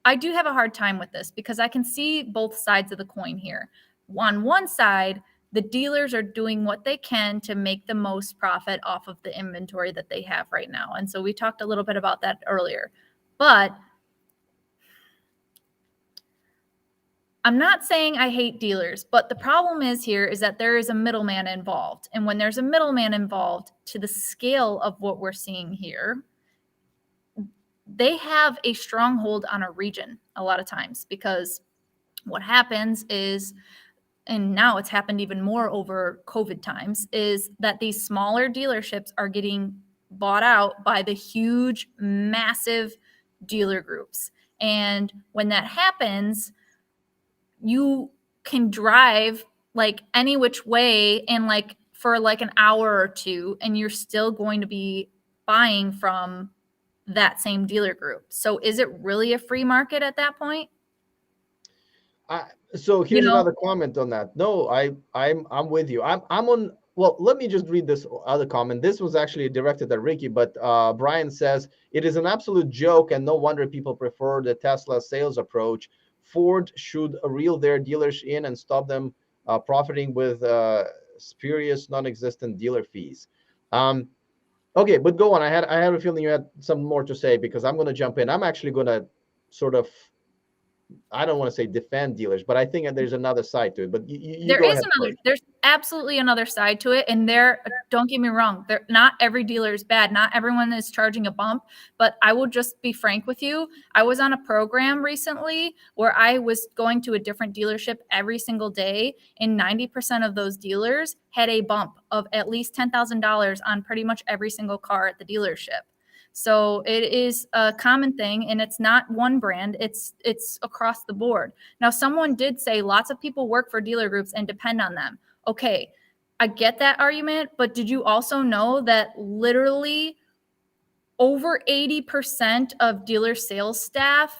B: I do have a hard time with this because I can see both sides of the coin here. On one side, the dealers are doing what they can to make the most profit off of the inventory that they have right now. And so we talked a little bit about that earlier. But I'm not saying I hate dealers, but the problem is that there is a middleman involved. And when there's a middleman involved to the scale of what we're seeing here, they have a stronghold on a region a lot of times, because what happens is, and now it's happened even more over COVID times, is that these smaller dealerships are getting bought out by the huge, massive dealer groups. And when that happens, you can drive like any which way and like for like an hour or two, and you're still going to be buying from that same dealer group. So is it really a free market at that point?
A: So here's another comment on that. No, I'm with you. I'm on. Well, let me just read this other comment. This was actually directed at Ricky, but Brian says it is an absolute joke, and no wonder people prefer the Tesla sales approach. Ford should reel their dealers in and stop them profiting with spurious, non-existent dealer fees. Okay, but go on. I had a feeling you had some more to say, because I'm going to jump in. I'm actually going to sort of, I don't want to say defend dealers, but I think there's another side to it. But you go ahead first.
B: There's absolutely another side to it. And don't get me wrong, not every dealer is bad. Not everyone is charging a bump. But I will just be frank with you. I was on a program recently where I was going to a different dealership every single day, and 90% of those dealers had a bump of at least $10,000 on pretty much every single car at the dealership. So it is a common thing, and it's not one brand, it's across the board. Now, someone did say lots of people work for dealer groups and depend on them. Okay, I get that argument, but did you also know that literally over 80% of dealer sales staff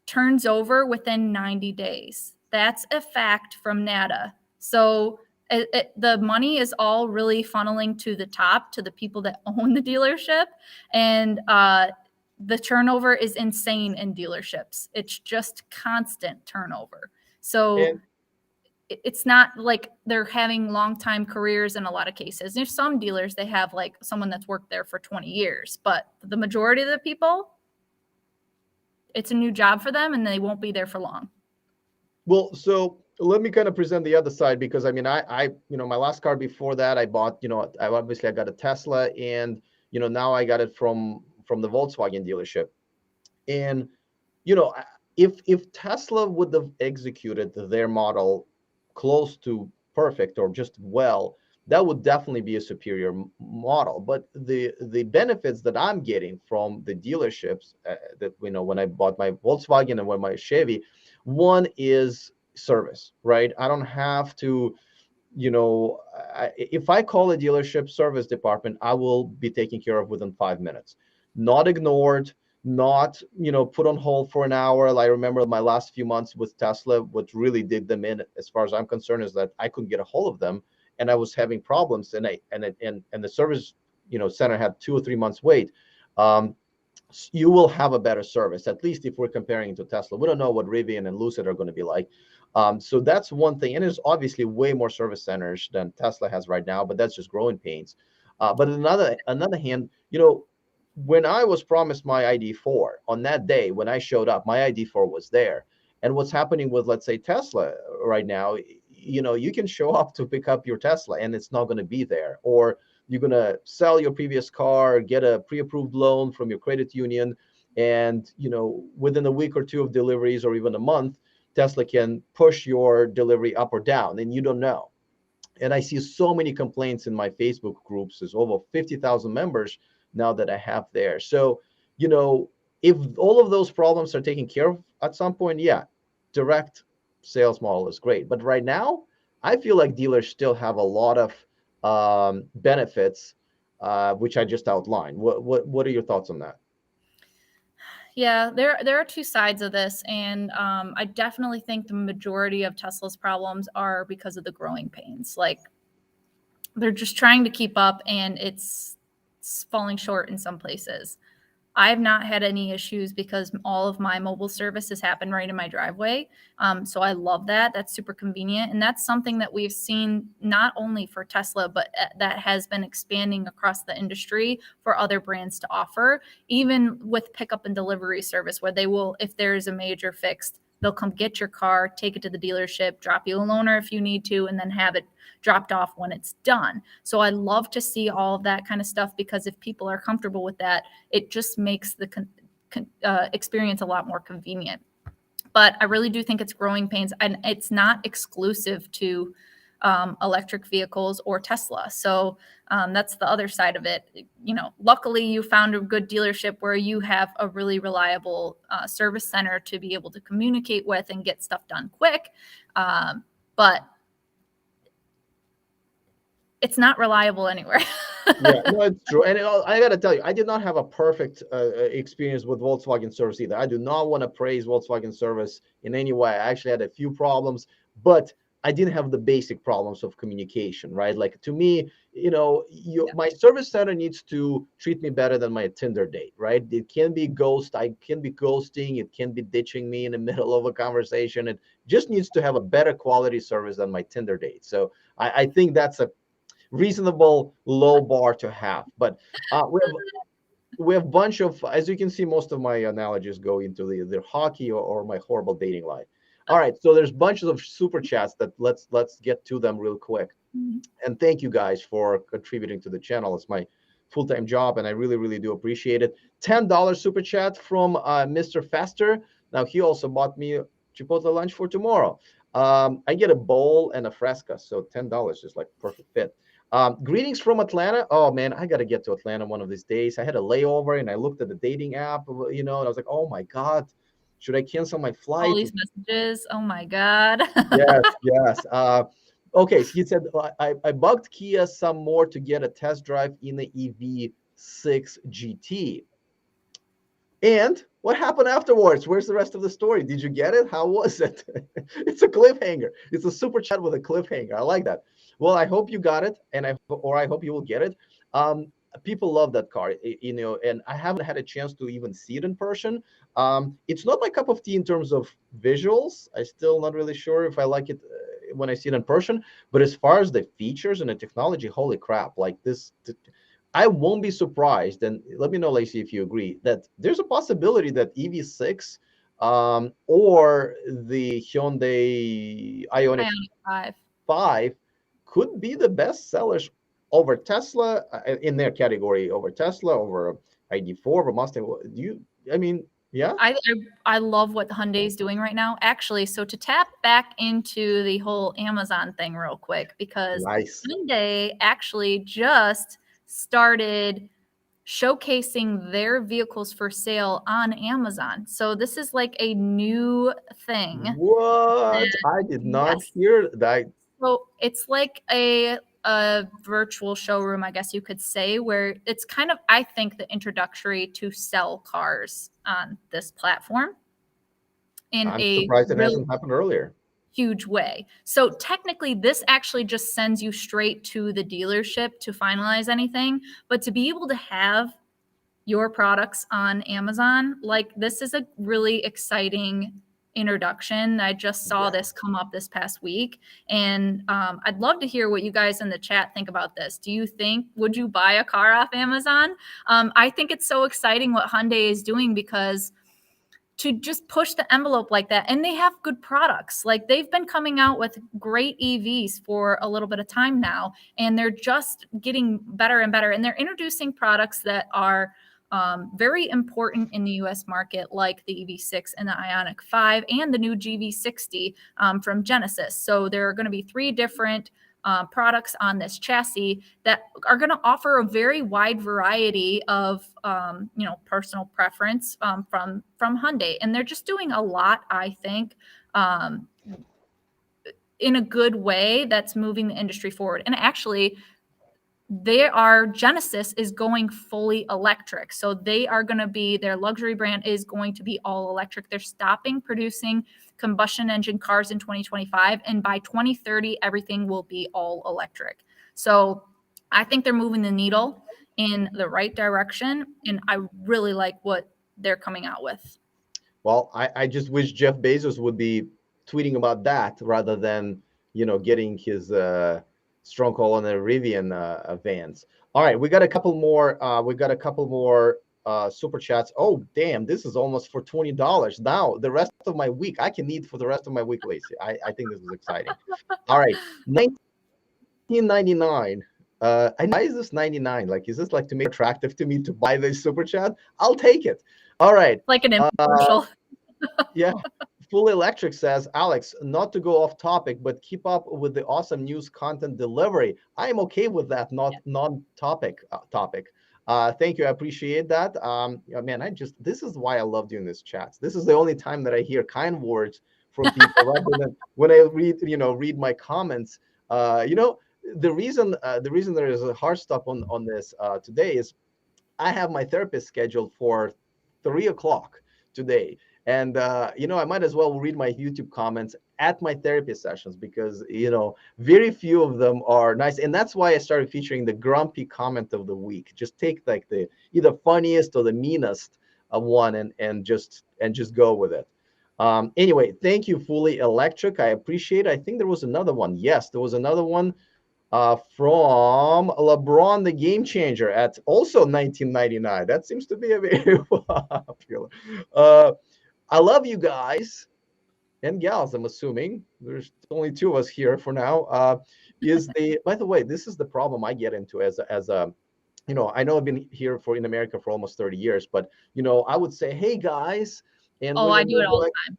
B: turns over within 90 days? That's a fact from NADA. So the money is all really funneling to the top, to the people that own the dealership. And the turnover is insane in dealerships. It's just constant turnover. So it's not like they're having long time careers in a lot of cases. There's some dealers, they have like someone that's worked there for 20 years, but the majority of the people, it's a new job for them and they won't be there for long.
A: Well, so let me kind of present the other side, because I mean, I my last car before that, I bought, I got a Tesla, and, now I got it from the Volkswagen dealership. And, if Tesla would have executed their model close to perfect or just well, that would definitely be a superior model. But the benefits that I'm getting from the dealerships that, when I bought my Volkswagen and when my Chevy, one is service, right? I don't have to, if I call a dealership service department, I will be taken care of within 5 minutes, not ignored, not, put on hold for an hour. I remember my last few months with Tesla, what really did them in, as far as I'm concerned, is that I couldn't get a hold of them, and I was having problems, and the service, center had 2 or 3 months wait. Um, you will have a better service, at least if we're comparing it to Tesla. We don't know what Rivian and Lucid are going to be like. So that's one thing. And there's obviously way more service centers than Tesla has right now, but that's just growing pains. But another hand, when I was promised my ID4 on that day, when I showed up, my ID4 was there. And what's happening with, let's say, Tesla right now, you can show up to pick up your Tesla and it's not going to be there. Or you're going to sell your previous car, get a pre-approved loan from your credit union, and within a week or two of deliveries, or even a month, Tesla can push your delivery up or down, and you don't know. And I see so many complaints in my Facebook groups. There's over 50,000 members now that I have there. So, if all of those problems are taken care of at some point, yeah, direct sales model is great. But right now, I feel like dealers still have a lot of benefits, which I just outlined. What are your thoughts on that?
B: Yeah, there are two sides of this, and I definitely think the majority of Tesla's problems are because of the growing pains. Like, they're just trying to keep up, and it's falling short in some places. I've not had any issues because all of my mobile services happen right in my driveway. So I love that. That's super convenient. And that's something that we've seen not only for Tesla, but that has been expanding across the industry for other brands to offer, even with pickup and delivery service, where they will, if there's a major fix, they'll come get your car, take it to the dealership, drop you a loaner if you need to, and then have it dropped off when it's done. So I love to see all of that kind of stuff, because if people are comfortable with that, it just makes the experience a lot more convenient. But I really do think it's growing pains, and it's not exclusive to electric vehicles or Tesla. So that's the other side of it. Luckily you found a good dealership where you have a really reliable service center to be able to communicate with and get stuff done quick. But it's not reliable anywhere.
A: Yeah, no, it's true. And I got to tell you, I did not have a perfect experience with Volkswagen service either. I do not want to praise Volkswagen service in any way. I actually had a few problems, but I didn't have the basic problems of communication, right? Like, to me, my service center needs to treat me better than my Tinder date, right? It can be I can be ghosting. It can be ditching me in the middle of a conversation. It just needs to have a better quality service than my Tinder date. So I think that's a reasonable low bar to have. But we have bunch of, as you can see, most of my analogies go into the hockey or my horrible dating life. All right, so there's bunches of super chats that let's get to them real quick. And thank you guys for contributing to the channel. It's my full-time job, and I really, really do appreciate it. $10 super chat from Mr. Faster. Now, he also bought me Chipotle lunch for tomorrow. I get a bowl and a fresca, so $10 is like perfect fit. Greetings from Atlanta. Oh man, I got to get to Atlanta one of these days. I had a layover and I looked at the dating app, and I was like, oh my God, should I cancel my flight?
B: All these messages. Oh my God.
A: Yes. Okay, so he said, I bugged Kia some more to get a test drive in the EV6 GT. And what happened afterwards? Where's the rest of the story? Did you get it? How was it? It's a cliffhanger. It's a super chat with a cliffhanger. I like that. Well, I hope you got it, and I hope you will get it. People love that car, and I haven't had a chance to even see it in person. It's not my cup of tea in terms of visuals. I'm still not really sure if I like it when I see it in person. But as far as the features and the technology, holy crap! Like this. I won't be surprised, and let me know, Lacey, if you agree, that there's a possibility that EV6 or the Hyundai Ioniq 5 could be the best sellers over Tesla in their category, over Tesla, over ID4, over Mustang. Yeah.
B: I love what Hyundai is doing right now. Actually, so to tap back into the whole Amazon thing real quick, because
A: Nice.
B: Hyundai actually just started showcasing their vehicles for sale on Amazon. So this is like a new thing.
A: What? I did not
B: Yes.
A: hear that.
B: So it's like a a virtual showroom, I guess you could say, where it's kind of, I think, the introductory to sell cars on this platform in
A: I'm
B: a
A: surprised it
B: really
A: hasn't happened earlier.
B: huge way. So technically, this actually just sends you straight to the dealership to finalize anything. But to be able to have your products on Amazon, like, this is a really exciting introduction. I just saw
A: Yeah.
B: this come up this past week, and I'd love to hear what you guys in the chat think about this. Do you think, would you buy a car off Amazon? I think it's so exciting what Hyundai is doing, because to just push the envelope like that, and they have good products. Like, they've been coming out with great EVs for a little bit of time now, and they're just getting better and better, and they're introducing products that are very important in the US market, like the EV6 and the Ioniq 5 and the new GV60 from Genesis. So there are going to be 3 different products on this chassis that are going to offer a very wide variety of personal preference from Hyundai, and they're just doing a lot, I think, in a good way that's moving the industry forward. And actually, Genesis is going fully electric. So they are going to be, their luxury brand is going to be all electric. They're stopping producing combustion engine cars in 2025. And by 2030, everything will be all electric. So I think they're moving the needle in the right direction. And I really like what they're coming out with.
A: Well, I just wish Jeff Bezos would be tweeting about that rather than, getting his stronghold on the Rivian vans. All right, we got a couple more. Super chats. Oh, damn! This is almost for $20. Now the rest of my week, I can eat for the rest of my week, Lacey. I think this is exciting. All right, 1999. And why is this 99? Like, is this like to make it attractive to me to buy this super chat? I'll take it. All right.
B: Like an infomercial.
A: Yeah. Fully Electric says, Alex, not to go off topic, but keep up with the awesome news content delivery. I am okay with that, not non-topic topic. Thank you. I appreciate that. Man, this is why I love doing this chats. This is the only time that I hear kind words from people rather than when I read my comments. The reason there is a hard stop on this today is I have my therapist scheduled for 3 o'clock today. And, I might as well read my YouTube comments at my therapy sessions because, very few of them are nice. And that's why I started featuring the grumpy comment of the week. Just take like the either funniest or the meanest one and just go with it. Anyway, thank you, Fully Electric. I appreciate it. I think there was another one. Yes, there was another one from LeBron, the Game Changer, at also 1999. That seems to be a very popular. I love you guys and gals. I'm assuming there's only 2 of us here for now. By the way, this is the problem I get into as a I know I've been here in America for almost 30 years, but I would say, hey guys, and
B: I do it all the time.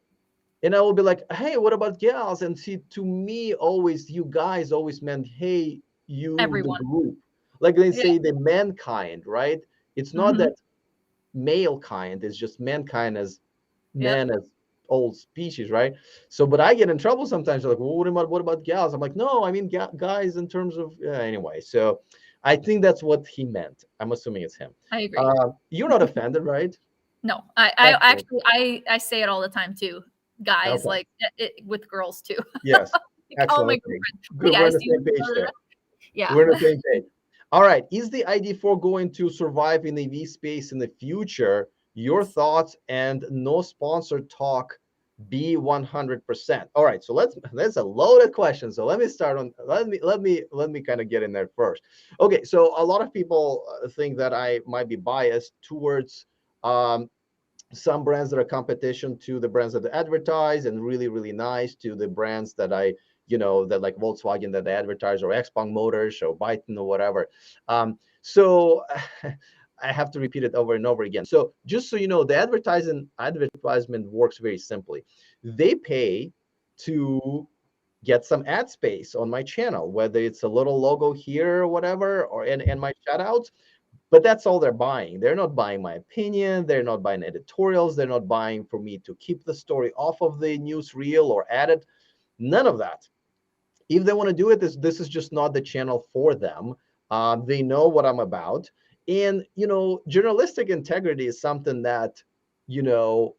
A: And I will be like, hey, what about gals? And see, to me, always, you guys always meant, hey, you,
B: Everyone.
A: the group. Like they say, the mankind, right? It's not that male kind, it's just mankind as man, as old species, right? So, but I get in trouble sometimes. They're like, well, what about gals? I'm like, no, I mean, guys in terms of, anyway. So I think that's what he meant. I'm assuming it's him.
B: I agree.
A: You're not offended, right?
B: No, I actually say it all the time too. Guys,
A: Okay.
B: like with girls too.
A: Yes.
B: Excellent.
A: Good. We're on the same page there.
B: Yeah.
A: We're on the same page. All right. Is the ID4 going to survive in the EV space in the future? Your thoughts, and no sponsored talk. Be 100%. All right. So that's a loaded question. So let me start on. Let me kind of get in there first. Okay. So a lot of people think that I might be biased towards some brands that are competition to the brands that they advertise, and really, really nice to the brands that that like Volkswagen that they advertise, or Xpeng Motors or Byton or whatever. So I have to repeat it over and over again. So just so you know, the advertisement works very simply. They pay to get some ad space on my channel, whether it's a little logo here or whatever, or and my shout outs. But that's all they're buying. They're not buying my opinion. They're not buying editorials. They're not buying for me to keep the story off of the news reel or add it. None of that. if they want to do it, this is just not the channel for them. They know what I'm about. And, journalistic integrity is something that,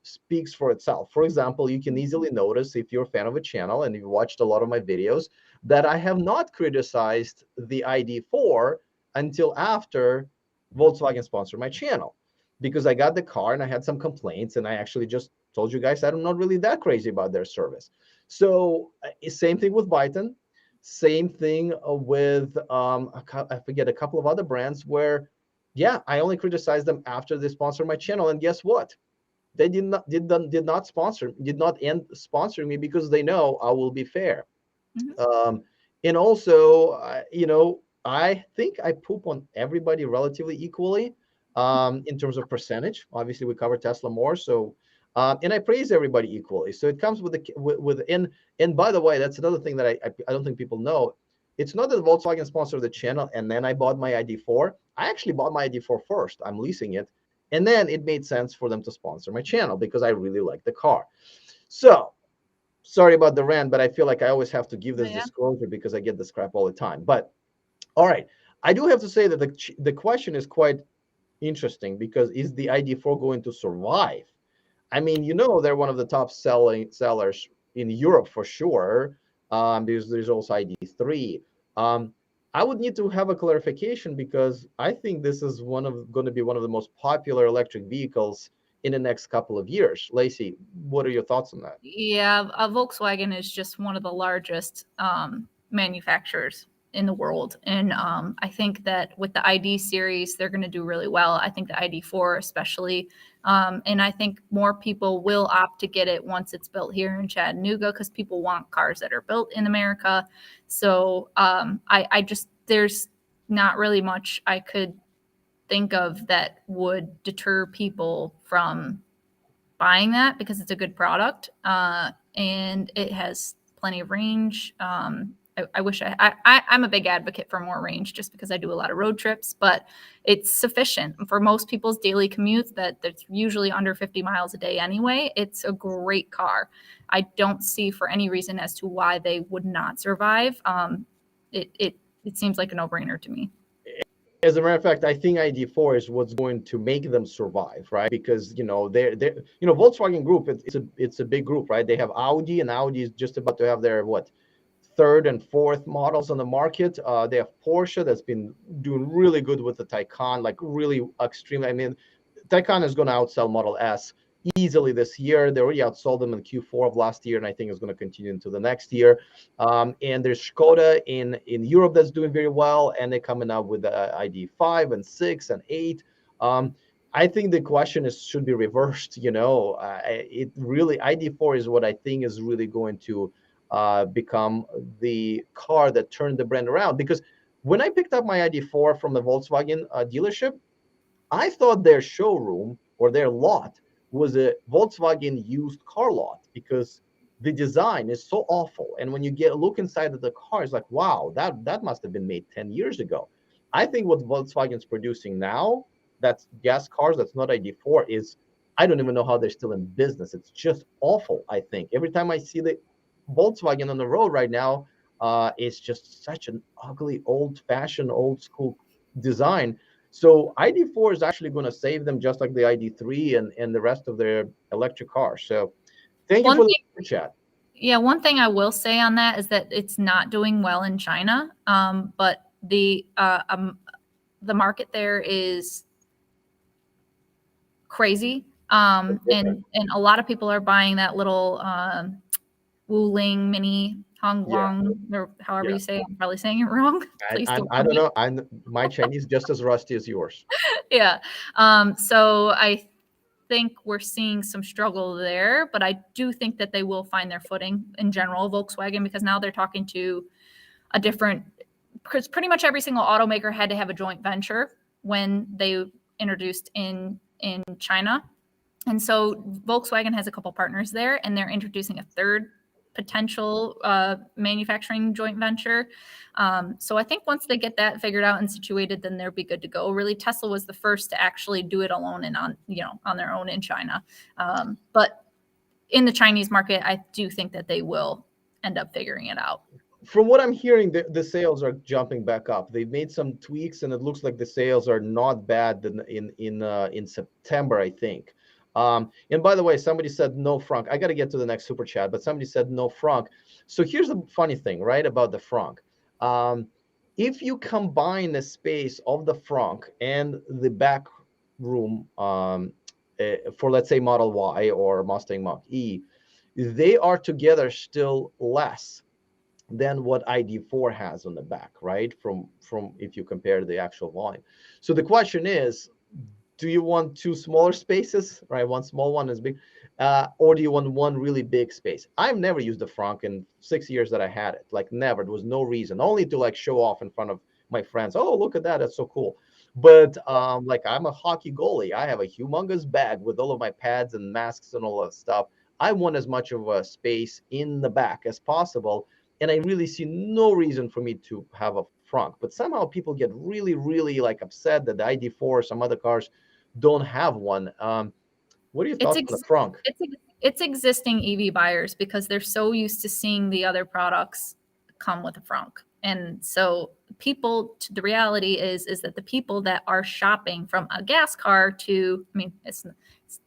A: speaks for itself. For example, you can easily notice if you're a fan of a channel and you've watched a lot of my videos that I have not criticized the ID4 until after Volkswagen sponsored my channel, because I got the car and I had some complaints, and I actually just told you guys I'm not really that crazy about their service. So same thing with Byton, same thing with I forget a couple of other brands where, yeah, I only criticized them after they sponsored my channel, and guess what? They did not end sponsoring me because they know I will be fair.
B: Mhm.
A: And also, I think I poop on everybody relatively equally, in terms of percentage. Obviously, we cover Tesla more, so and I praise everybody equally. So it comes with and by the way, that's another thing that I don't think people know. It's not that Volkswagen sponsored the channel and then I bought my ID4. I actually bought my ID4 first. I'm leasing it, and then it made sense for them to sponsor my channel because I really like the car. So sorry about the rant, but I feel like I always have to give this
B: Yeah.
A: disclosure because I get this crap all the time. But all right, I do have to say that the question is quite interesting, because is the ID4 going to survive? I mean, they're one of the top sellers in Europe for sure. There's also ID3. Um, I would need to have a clarification, because I think this is going to be one of the most popular electric vehicles in the next couple of years. Lacey, what are your thoughts on that?
B: Yeah, Volkswagen is just one of the largest manufacturers in the world. And I think that with the ID series, they're going to do really well. I think the ID4 especially. And I think more people will opt to get it once it's built here in Chattanooga, because people want cars that are built in America. So I just, there's not really much I could think of that would deter people from buying that, because it's a good product, and it has plenty of range. I wish I'm a big advocate for more range, just because I do a lot of road trips, but it's sufficient for most people's daily commutes that's usually under 50 miles a day anyway. It's a great car. I don't see for any reason as to why they would not survive. It seems like a no-brainer to me.
A: As a matter of fact, I think ID4 is what's going to make them survive, right? Because they're Volkswagen Group. It's a big group, right? They have Audi, and Audi is just about to have their third and fourth models on the market. They have Porsche that's been doing really good with the Taycan, like really extremely. I mean, Taycan is going to outsell Model S easily this year. They already outsold them in Q4 of last year, and I think it's going to continue into the next year. And there's Skoda in Europe that's doing very well, and they're coming out with the ID5 and 6 and 8. I think the question should be reversed. It really, ID4 is what I think is really going to become the car that turned the brand around. Because when I picked up my ID4 from the Volkswagen dealership, I thought their showroom or their lot was a Volkswagen used car lot, because the design is so awful. And when you look inside of the car, it's like, wow, that must have been made 10 years ago. I think what Volkswagen's producing now, that's gas cars, that's not ID4, is, I don't even know how they're still in business. It's just awful, I think. Every time I see the Volkswagen on the road right now, it's just such an ugly, old-fashioned, old-school design. So ID4 is actually going to save them, just like the ID3 and the rest of their electric cars. So thank you
B: One
A: for
B: thing,
A: the chat.
B: yeah, one thing I will say on that is that it's not doing well in China, but the market there is crazy, and a lot of people are buying that little Wuling Mini
A: Yeah,
B: Hongguang, or however
A: yeah.
B: you say it. I'm probably saying it wrong. Please don't
A: I
B: tell
A: don't
B: me.
A: know. My Chinese just as rusty as yours.
B: Yeah. So I think we're seeing some struggle there, but I do think that they will find their footing in general, Volkswagen, because now they're talking to a different, because pretty much every single automaker had to have a joint venture when they introduced in China. And so Volkswagen has a couple partners there, and they're introducing a third potential manufacturing joint venture. So I think once they get that figured out and situated, then they'll be good to go. Really, Tesla was the first to actually do it alone and on their own in China. But in the Chinese market, I do think that they will end up figuring it out.
A: from what I'm hearing, the sales are jumping back up. They've made some tweaks, and it looks like the sales are not bad in September, I think. And by the way, somebody said no frunk. I got to get to the next super chat, but somebody said no frunk. So here's the funny thing, right, about the frunk. If you combine the space of the frunk and the back room for, let's say, Model Y or Mustang Mach-E, they are together still less than what ID4 has on the back, right? From if you compare the actual volume. So the question is, do you want two smaller spaces, right? One small, one is big, or do you want one really big space? I've never used the frunk in 6 years that I had it, like never. There was no reason, only to like show off in front of my friends. Oh, look at that, that's so cool. But like I'm a hockey goalie. I have a humongous bag with all of my pads and masks and all that stuff. I want as much of a space in the back as possible. And I really see no reason for me to have a frunk. But somehow people get really, really like upset that the ID4 or some other cars don't have one. What are your thoughts on the frunk?
B: It's existing EV buyers because they're so used to seeing the other products come with a frunk. And so the reality is that the people that are shopping from a gas car to, I mean, it's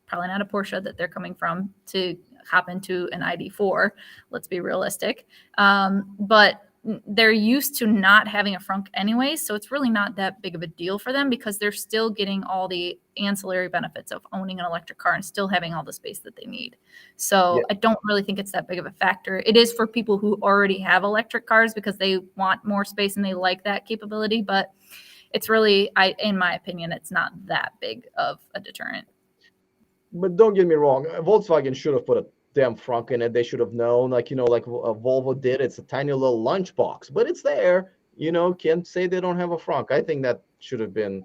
B: probably not a Porsche that they're coming from to hop into an ID4. Let's be realistic. But they're used to not having a frunk anyway, so it's really not that big of a deal for them because they're still getting all the ancillary benefits of owning an electric car and still having all the space that they need. So yeah. I don't really think it's that big of a factor. It is for people who already have electric cars because they want more space and they like that capability, but it's really, in my opinion, it's not that big of a deterrent.
A: But don't get me wrong, Volkswagen should have put a damn frunk in it. They should have known, like, like Volvo did. It's a tiny little lunchbox, but it's there. Can't say they don't have a frunk. I think that should have been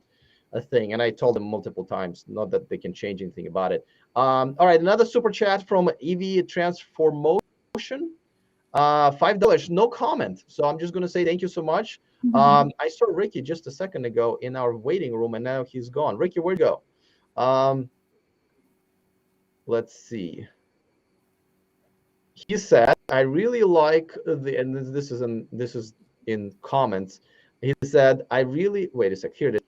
A: a thing. And I told them multiple times, not that they can change anything about it. All right, another super chat from EV Transformation. $5, no comment. So I'm just going to say thank you so much. Mm-hmm. I saw Ricky just a second ago in our waiting room, and now he's gone. Ricky, where'd you go? Let's see. He said, I really like and this is in comments. He said, wait a sec, here it is.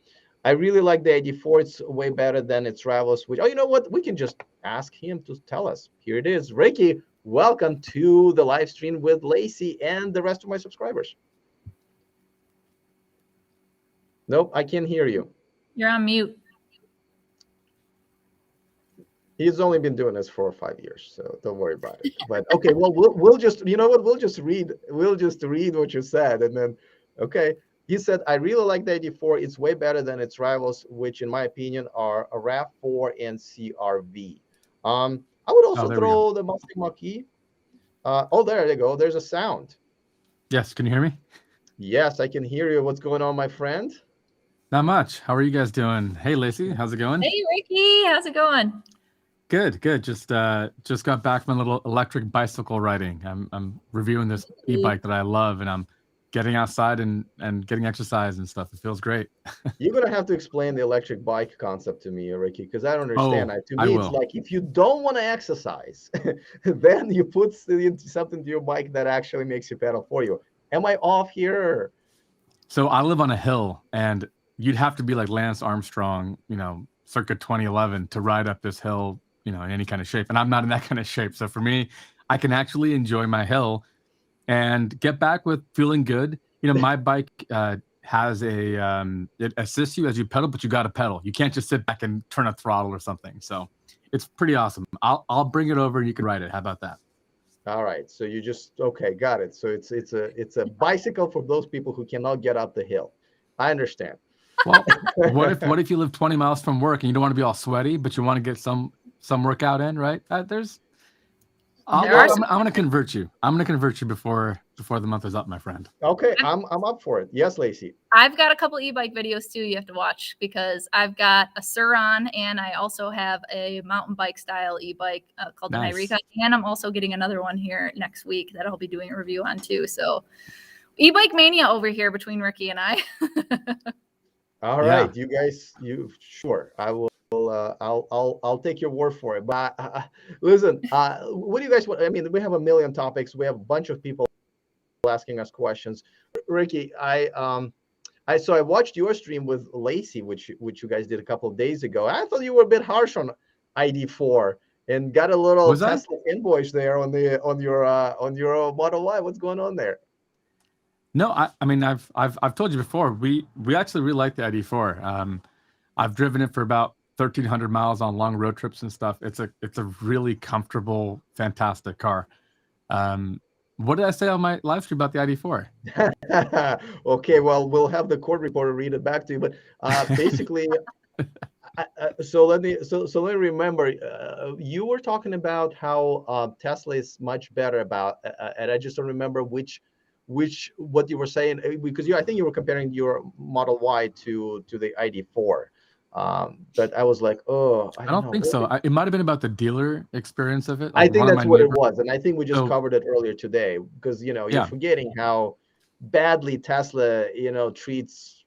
A: I really like the ID4. It's way better than its rivals. Which, you know what? We can just ask him to tell us. Here it is. Ricky, welcome to the live stream with Lacey and the rest of my subscribers. Nope, I can't hear you.
B: You're on mute.
A: He's only been doing this for 5 years, so don't worry about it. But okay, well, we'll just, you know what? We'll just read what you said, and then, okay. He said, I really like the ID4. It's way better than its rivals, which in my opinion are a RAV4 and CR-V. I would also throw the Mustang Mach-E. There you go. There's a sound.
C: Yes, can you hear me?
A: Yes, I can hear you. What's going on, my friend?
C: Not much. How are you guys doing? Hey, Lacey, how's it going?
B: Hey, Ricky, how's it going?
C: Good. Just got back from a little electric bicycle riding. I'm reviewing this e-bike that I love, and I'm getting outside and getting exercise and stuff. It feels great.
A: You're gonna have to explain the electric bike concept to me, Ricky, because I don't understand. To me, it's like if you don't want to exercise, then you put something to your bike that actually makes you pedal for you. Am I off here?
C: So I live on a hill, and you'd have to be like Lance Armstrong, circa 2011 to ride up this hill, in any kind of shape. And I'm not in that kind of shape. So for me, I can actually enjoy my hill and get back with feeling good. My bike has it assists you as you pedal, but you got to pedal. You can't just sit back and turn a throttle or something. So it's pretty awesome. I'll bring it over and you can ride it. How about that?
A: All right. So you okay, got it. So it's a bicycle for those people who cannot get up the hill. I understand.
C: Well, what if you live 20 miles from work and you don't want to be all sweaty, but you want to get some workout in, right? I'm going to convert you. I'm going to convert you before the month is up, my friend.
A: Okay, I'm up for it. Yes, Lacey.
B: I've got a couple e-bike videos too you have to watch because I've got a Sur-Ron and I also have a mountain bike style e-bike called the Nyreka, and I'm also getting another one here next week that I'll be doing a review on too. So e-bike mania over here between Ricky and I.
A: All right, you guys, sure. I will. I'll take your word for it. But listen, what do you guys want? I mean, we have a million topics. We have a bunch of people asking us questions. Ricky, I watched your stream with Lacey, which you guys did a couple of days ago. I thought you were a bit harsh on ID4 and got a little
C: Was I?
A: Tesla invoice there on your Model Y. What's going on there?
C: No, I mean I've told you before. We actually really like the ID4. I've driven it for about 1,300 miles on long road trips and stuff. It's a really comfortable, fantastic car. What did I say on my live stream about the ID4?
A: Okay, well, we'll have the court reporter read it back to you. But basically, so let me remember. You were talking about how Tesla is much better about, and I just don't remember what you were saying, because I think you were comparing your Model Y to the ID4. But I was like, oh, I
C: I
A: don't
C: don't
A: know.
C: think so. It might have been about the dealer experience of it.
A: I
C: Like
A: think
C: one of
A: that's
C: my
A: what it
C: neighbors.
A: was, and I think we just
C: So
A: covered it earlier today, because you're
C: yeah,
A: forgetting how badly Tesla treats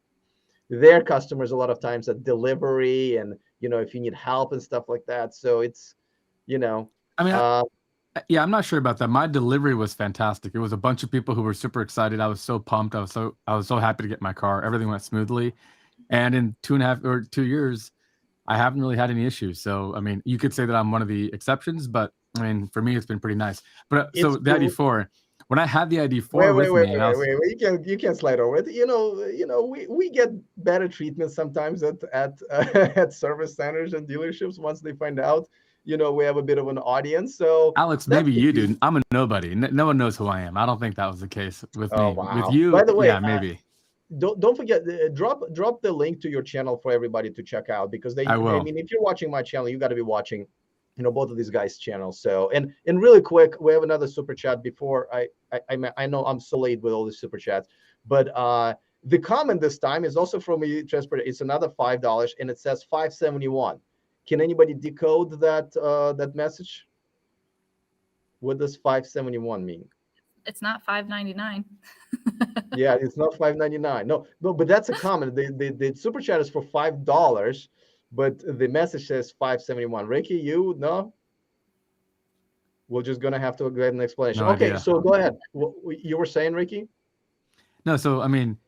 A: their customers a lot of times at delivery, and if you need help and stuff like that. So it's
C: I mean,
A: uh,
C: yeah, I'm not sure about that. My delivery was fantastic. It was a bunch of people who were super excited. I was so pumped. I was so happy to get my car. Everything went smoothly, and in 2 years, I haven't really had any issues. So I mean, you could say that I'm one of the exceptions, but I mean, for me, it's been pretty nice. But
A: it's
C: so the
A: cool.
C: ID4, when I had the ID4
A: Wait,
C: with
A: wait,
C: me, and
A: wait, wait, wait. You can slide over it. We get better treatment sometimes at at service centers and dealerships once they find out we have a bit of an audience. So
C: Alex,
A: that's
C: maybe
A: the
C: you
A: beauty.
C: do. I'm a nobody. No one knows who I am. I don't think that was the case with
A: Oh
C: me. With
A: wow! By
C: you,
A: the way,
C: yeah, maybe.
A: don't forget, drop the link to your channel for everybody to check out, because
C: I
A: I
C: will.
A: mean, if you're watching my channel, you got to be watching both of these guys' channels. So and really quick, we have another super chat before I know I'm so late with all the super chats, but the comment this time is also from a transport. It's another $5, and it says 571. Can anybody decode that message? What does 571 mean?
B: It's not $5.99.
A: Yeah, it's not 5.99. No, but that's a comment. The super chat is for $5, but the message says 571. Ricky, you no? We're just gonna have to get an explanation.
C: No
A: Okay,
C: idea.
A: so go ahead. What you were saying, Ricky?
C: No, so I mean,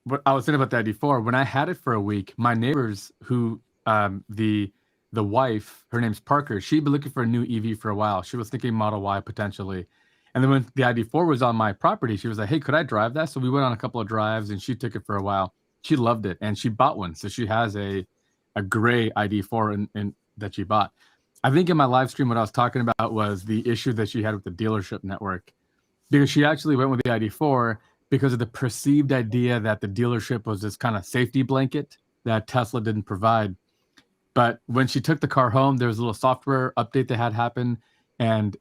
C: what I was saying about the ID4, when I had it for a week, my neighbors who the wife, her name's Parker, she'd been looking for a new EV for a while. She was thinking Model Y potentially. And then when the ID4 was on my property, she was like, hey, could I drive that? So we went on a couple of drives and she took it for a while. She loved it and she bought one. So she has a gray ID4 that she bought. I think in my live stream, what I was talking about was the issue that she had with the dealership network, because she actually went with the ID4 because of the perceived idea that the dealership was this kind of safety blanket that Tesla didn't provide. But when she took the car home, there was a little software update that had happened, and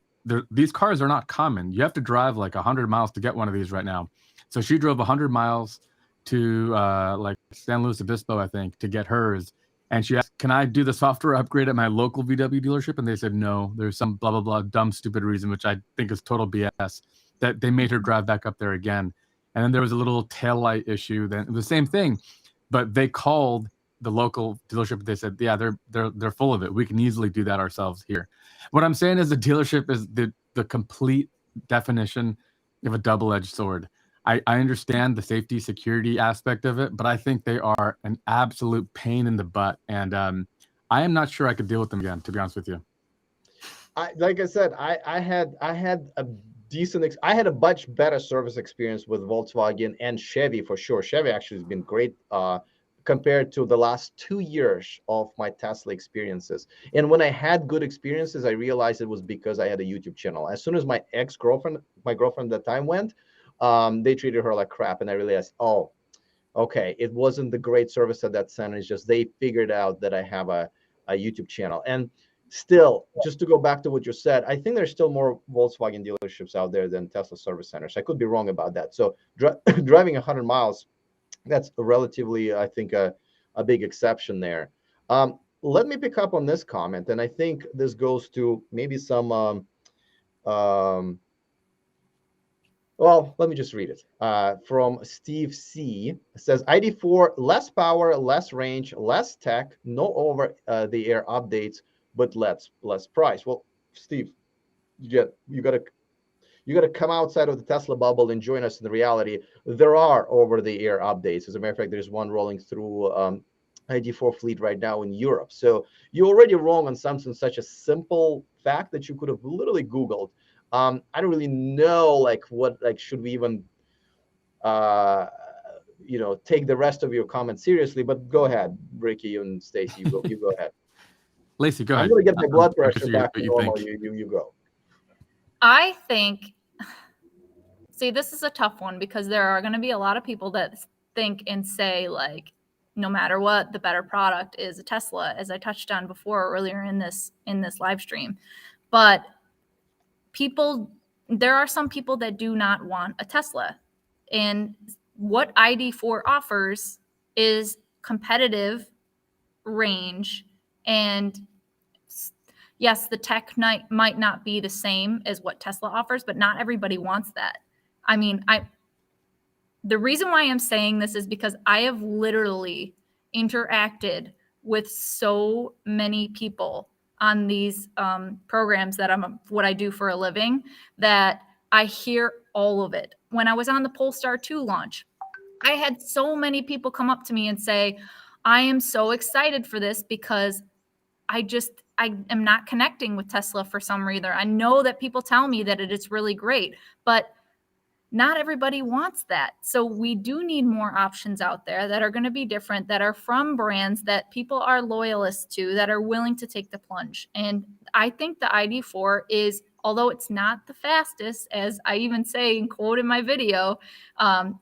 C: these cars are not common. You have to drive like 100 miles to get one of these right now. So she drove 100 miles to like San Luis Obispo, I think, to get hers. And she asked, can I do the software upgrade at my local VW dealership? And they said, no, there's some blah, blah, blah, dumb, stupid reason, which I think is total BS, that they made her drive back up there again. And then there was a little taillight issue. Then the same thing, but they called the local dealership. They said, yeah, they're full of it. We can easily do that ourselves here. What I'm saying is the dealership is the complete definition of a double-edged sword. I understand the safety security aspect of it, but I think they are an absolute pain in the butt. And I am not sure I could deal with them again, to be honest with you.
A: Like I said, I had a decent, I had a much better service experience with Volkswagen and Chevy for sure. Chevy actually has been great compared to the last 2 years of my Tesla experiences. And when I had good experiences, I realized it was because I had a YouTube channel. As soon as my girlfriend at the time went, they treated her like crap. And I realized, oh, okay, it wasn't the great service at that center. It's just they figured out that I have a YouTube channel. And still, just to go back to what you said, I think there's still more Volkswagen dealerships out there than Tesla service centers. I could be wrong about that. So driving 100 miles, that's relatively, I think, a big exception there. Let me pick up on this comment, and I think this goes to maybe some, well, let me just read it. From Steve C. It says, ID4, less power, less range, less tech, no over-the-air updates, but less price. Well, Steve, you you got to come outside of the Tesla bubble and join us in the reality. There are over-the-air updates. As a matter of fact, there's one rolling through ID4 fleet right now in Europe. So you're already wrong on something such a simple fact that you could have literally Googled. I don't really know, like, what, like, should we even take the rest of your comments seriously, but go ahead, Ricky and Stacy, you go ahead.
C: Lacey, go ahead.
A: I'm gonna get my blood pressure back
C: what
A: to
C: you
A: normal.
C: think.
A: You go.
B: I think, see, this is a tough one because there are going to be a lot of people that think and say, like, no matter what, the better product is a Tesla, as I touched on before earlier in this live stream. But there are some people that do not want a Tesla. And what ID4 offers is competitive range. And yes, the tech might not be the same as what Tesla offers, but not everybody wants that. I mean, the reason why I'm saying this is because I have literally interacted with so many people on these programs that what I do for a living, that I hear all of it. When I was on the Polestar 2 launch, I had so many people come up to me and say, I am so excited for this because I am not connecting with Tesla for some reason. I know that people tell me that it is really great, but not everybody wants that. So we do need more options out there that are going to be different, that are from brands that people are loyalists to, that are willing to take the plunge. And I think the ID4 is, although it's not the fastest, as I even say and quote in my video,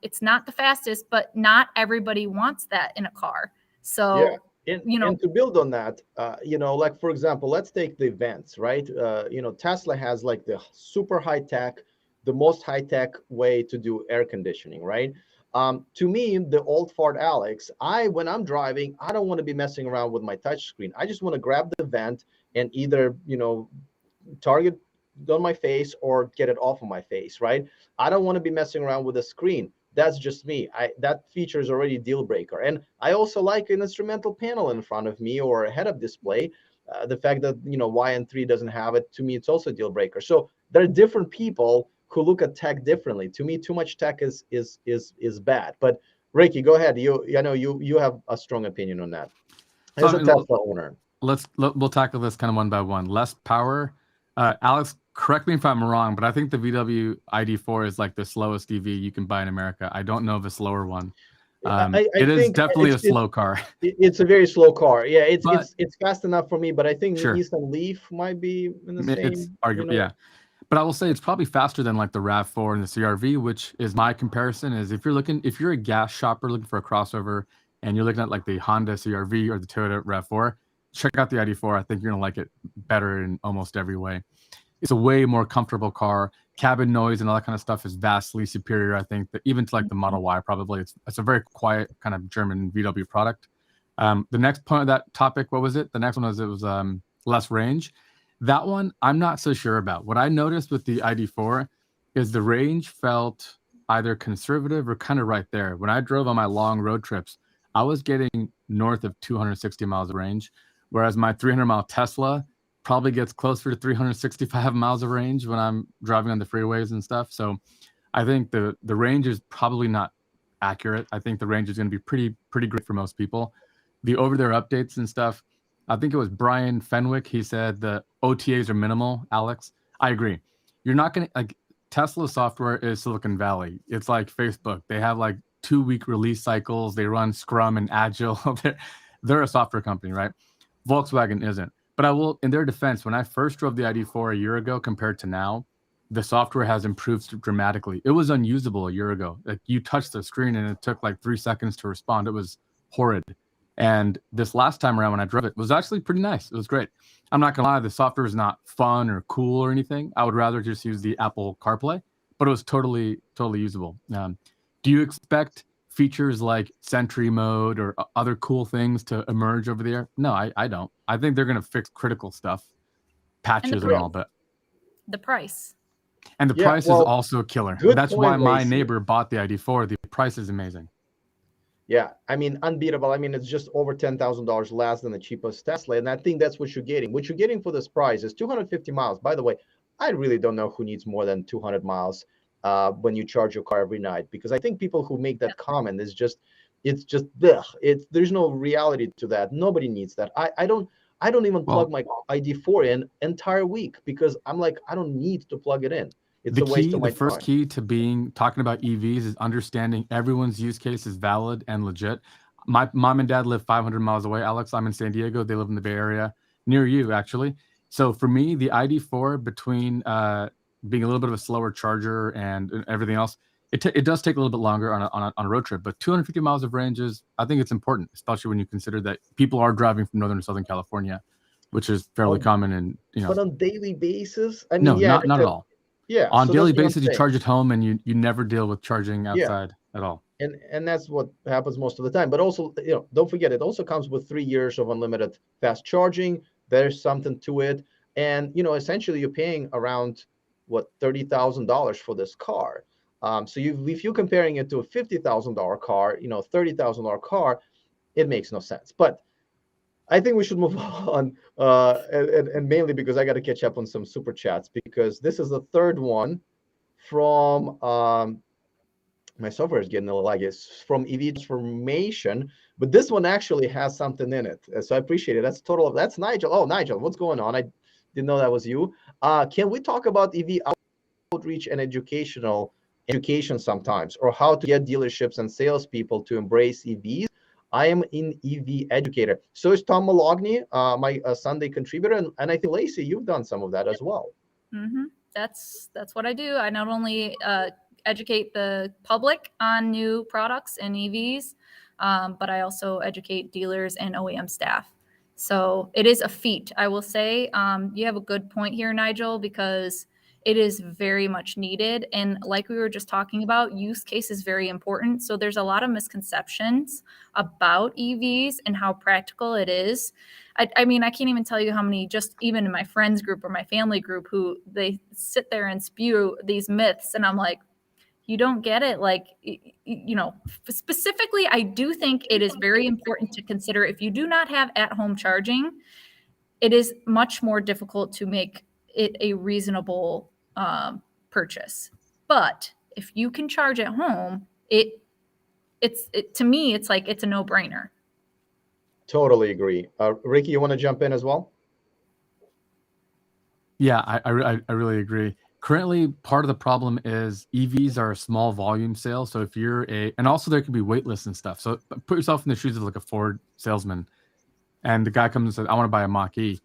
B: it's not the fastest, but not everybody wants that in a car. So,
A: yeah. And to build on that, like, for example, let's take the vents, right? Tesla has like the super high tech, the most high tech way to do air conditioning, right? To me, the old fart Alex, when I'm driving, I don't want to be messing around with my touch screen. I just want to grab the vent and either, target on my face or get it off of my face, right? I don't want to be messing around with the screen. That's just me. That feature is already a deal breaker. And I also like an instrumental panel in front of me or a head-up display. The fact that YN3 doesn't have it, to me, it's also a deal breaker. So there are different people who look at tech differently. To me, too much tech is bad. But Ricky, go ahead. You have a strong opinion on that as a Tesla owner.
C: We'll tackle this kind of one by one. Less power. Alex, correct me if I'm wrong, but I think the VW ID4 is like the slowest EV you can buy in America. I don't know of a slower one. It is definitely a slow car.
A: It's a very slow car. Yeah, it's fast enough for me, but I think sure. Nissan Leaf might be in the same.
C: It's arguably, yeah. But I will say it's probably faster than like the RAV4 and the CRV, which is my comparison. Is if you're a gas shopper looking for a crossover and you're looking at like the Honda CRV or the Toyota RAV4, check out the ID4. I think you're gonna like it better in almost every way. It's a way more comfortable car. Cabin noise and all that kind of stuff is vastly superior, I think, even to like the Model Y. Probably it's a very quiet kind of German VW product. The next point of that topic, what was it? The next one was less range. That one I'm not so sure about. What I noticed with the ID4 is the range felt either conservative or kind of right there. When I drove on my long road trips, I was getting north of 260 miles of range, whereas my 300-mile Tesla probably gets closer to 365 miles of range when I'm driving on the freeways and stuff. So I think the range is probably not accurate. I think the range is going to be pretty great for most people. The over-the-air updates and stuff, I think it was Brian Fenwick. He said the OTAs are minimal, Alex. I agree. You're not going to, like, Tesla software is Silicon Valley. It's like Facebook. They have like 2-week release cycles. They run Scrum and Agile. They're a software company, right? Volkswagen isn't. But I will, in their defense, when I first drove the ID4 a year ago compared to now, the software has improved dramatically. It was unusable a year ago. Like, you touched the screen and it took like 3 seconds to respond. It was horrid. And this last time around when I drove it was actually pretty nice. It was great. I'm not gonna lie, the software is not fun or cool or anything. I would rather just use the Apple CarPlay, but it was totally usable. Do you expect features like Sentry mode or other cool things to emerge over the air? No, I don't. I think they're gonna fix critical stuff, patches and all, but
B: the price.
C: And the price is also killer. That's why my neighbor bought the ID4. The price is amazing.
A: Yeah, I mean, unbeatable. I mean, it's just over $10,000 less than the cheapest Tesla. And I think that's what you're getting. What you're getting for this price is 250 miles. By the way, I really don't know who needs more than 200 miles when you charge your car every night, because I think people who make that comment is just, it's just ugh. There's no reality to that. Nobody needs that. I don't even plug
C: Well,
A: my ID4 in entire week because I'm like, I don't need to plug it in. It's
C: the
A: a waste
C: key,
A: of
C: the
A: my
C: first
A: time.
C: key to being talking about EVs is understanding everyone's use case is valid and legit. My mom and dad live 500 miles away. Alex, I'm in San Diego. They live in the Bay Area, near you actually. So for me, the ID4, between being a little bit of a slower charger and everything else, it does take a little bit longer on a road trip. But 250 miles of range is, I think it's important, especially when you consider that people are driving from Northern and Southern California, which is fairly
A: Oh,
C: common. And
A: but on daily basis, I mean,
C: no,
A: yeah,
C: not at all.
A: yeah.
C: On
A: So that's
C: daily
A: what I'm
C: basis, you
A: saying.
C: charge at home, and you never deal with charging
A: Yeah.
C: outside at all.
A: And that's what happens most of the time. But also, don't forget, it also comes with 3 years of unlimited fast charging. There's something to it. And essentially you're paying around what, $30,000 for this car. So if you're comparing it to a $50,000 car, $30,000 car, it makes no sense. But I think we should move on, and mainly because I got to catch up on some super chats, because this is the third one from my software is getting a little laggy. It's from EV transformation, but this one actually has something in it. So I appreciate it. That's Nigel. Oh, Nigel, what's going on? I didn't know that was you. Can we talk about EV outreach and education sometimes, or how to get dealerships and salespeople to embrace EVs? I am an EV educator. So is Tom Malogny, my Sunday contributor, and I think Lacey, you've done some of that as well.
B: Mm-hmm. That's what I do. I not only educate the public on new products and EVs, but I also educate dealers and OEM staff. So it is a feat, I will say. You have a good point here, Nigel, because it is very much needed. And like we were just talking about, use case is very important. So there's a lot of misconceptions about EVs and how practical it is. I mean, I can't even tell you how many, just even in my friends group or my family group, who they sit there and spew these myths. And I'm like, you don't get it. Like, specifically, I do think it is very important to consider if you do not have at-home charging, it is much more difficult to make it a reasonable purchase. But if you can charge at home, to me, it's like, it's a no-brainer.
A: Totally agree. Ricky, you want to jump in as well?
C: Yeah, I really agree. Currently, part of the problem is EVs are a small volume sale. So if you're and also there could be wait lists and stuff. So put yourself in the shoes of like a Ford salesman, and the guy comes and says, I want to buy a Mach-E.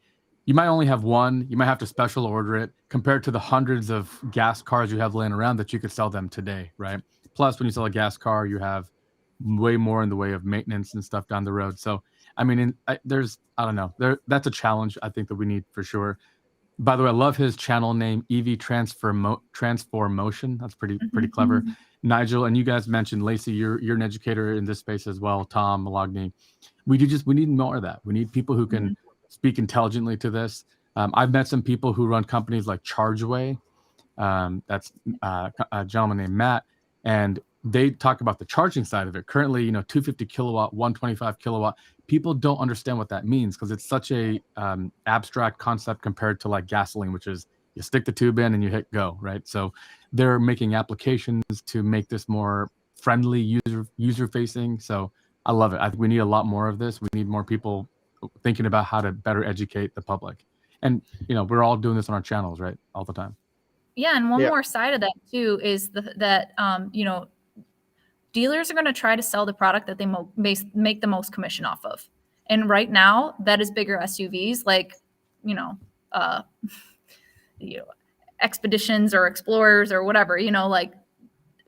C: You might only have one. You might have to special order it compared to the hundreds of gas cars you have laying around that you could sell them today, right? Plus, when you sell a gas car, you have way more in the way of maintenance and stuff down the road. So, I mean, I don't know. That's a challenge I think that we need for sure. By the way, I love his channel name, EV Transformotion. That's pretty clever.
B: Mm-hmm.
C: Nigel, and you guys mentioned, Lacey, you're an educator in this space as well. Tom Malogny. We need more of that. We need people who can speak intelligently to this. I've met some people who run companies like Chargeway. That's a gentleman named Matt, and they talk about the charging side of it. Currently, 250 kilowatt, 125 kilowatt. People don't understand what that means because it's such a abstract concept compared to like gasoline, which is you stick the tube in and you hit go, right? So they're making applications to make this more friendly, user facing. So I love it. I think we need a lot more of this. We need more people thinking about how to better educate the public. And we're all doing this on our channels, right? All the time.
B: Yeah, and one more side of that too is that dealers are going to try to sell the product that they make the most commission off of. And right now, that is bigger SUVs like, Expeditions or Explorers or whatever, like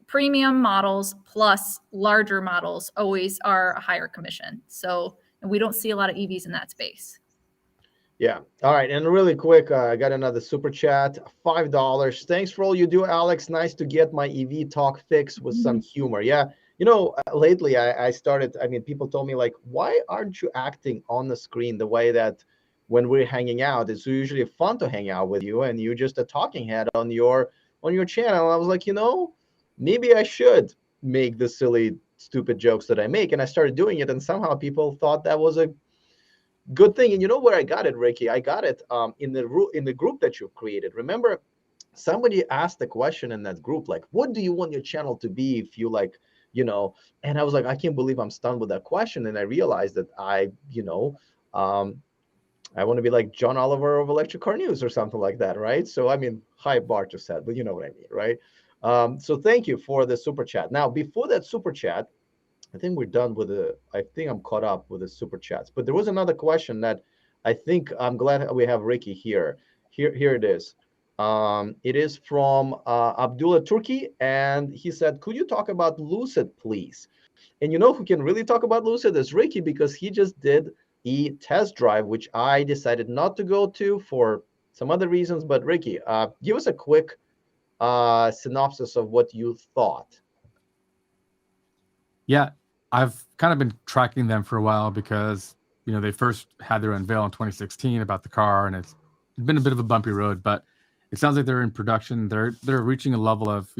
B: premium models plus larger models always are a higher commission. So we don't see a lot of EVs in that space.
A: Yeah. All right. And really quick, I got another super chat, $5. Thanks for all you do, Alex. Nice to get my EV talk fixed with some humor. Yeah. Lately I started, people told me like, why aren't you acting on the screen the way that when we're hanging out, it's usually fun to hang out with you and you're just a talking head on your channel. I was like, maybe I should make the silly, stupid jokes that I make. And I started doing it. And somehow people thought that was a good thing. And you know where I got it, Ricky? I got it in the group that you created. Remember, somebody asked the question in that group, like, what do you want your channel to be if you like, and I was like, I can't believe I'm stunned with that question. And I realized that I want to be like John Oliver of Electric Car News or something like that, right? So, I mean, high bar to set, but you know what I mean, right? So thank you for the super chat. Now, before that super chat, I think we're done with I think I'm caught up with the super chats, but there was another question that I think I'm glad we have Ricky here. Here it is. It is from Abdullah Turki, and he said, could you talk about Lucid, please? And you know who can really talk about Lucid is Ricky, because he just did a test drive, which I decided not to go to for some other reasons. But Ricky, give us a quick synopsis of what you thought.
C: Yeah, I've kind of been tracking them for a while because, they first had their unveil in 2016 about the car, and it's been a bit of a bumpy road, but it sounds like they're in production. They're reaching a level of,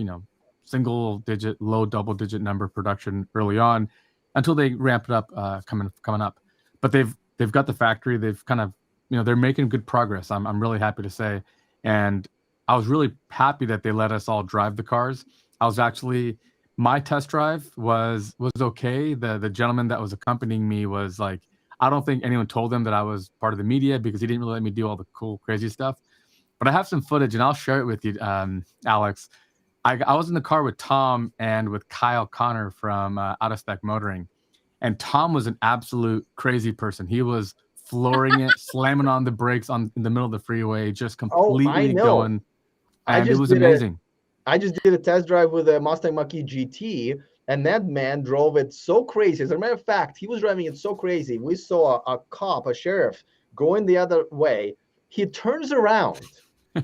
C: single digit, low double digit number production early on until they ramp it up coming up. But they've got the factory. They've kind of, they're making good progress. I'm really happy to say. And I was really happy that they let us all drive the cars. I was actually, my test drive was okay. The gentleman that was accompanying me was like, I don't think anyone told him that I was part of the media because he didn't really let me do all the cool, crazy stuff. But I have some footage and I'll share it with you, Alex. I was in the car with Tom and with Kyle Connor from Out of Spec Motoring. And Tom was an absolute crazy person. He was flooring it, slamming on the brakes in the middle of the freeway, just completely going. And it was amazing.
A: I just did a test drive with a Mustang Mach-E GT, and that man drove it so crazy. As a matter of fact, he was driving it so crazy. We saw a cop, a sheriff, going the other way. He turns around,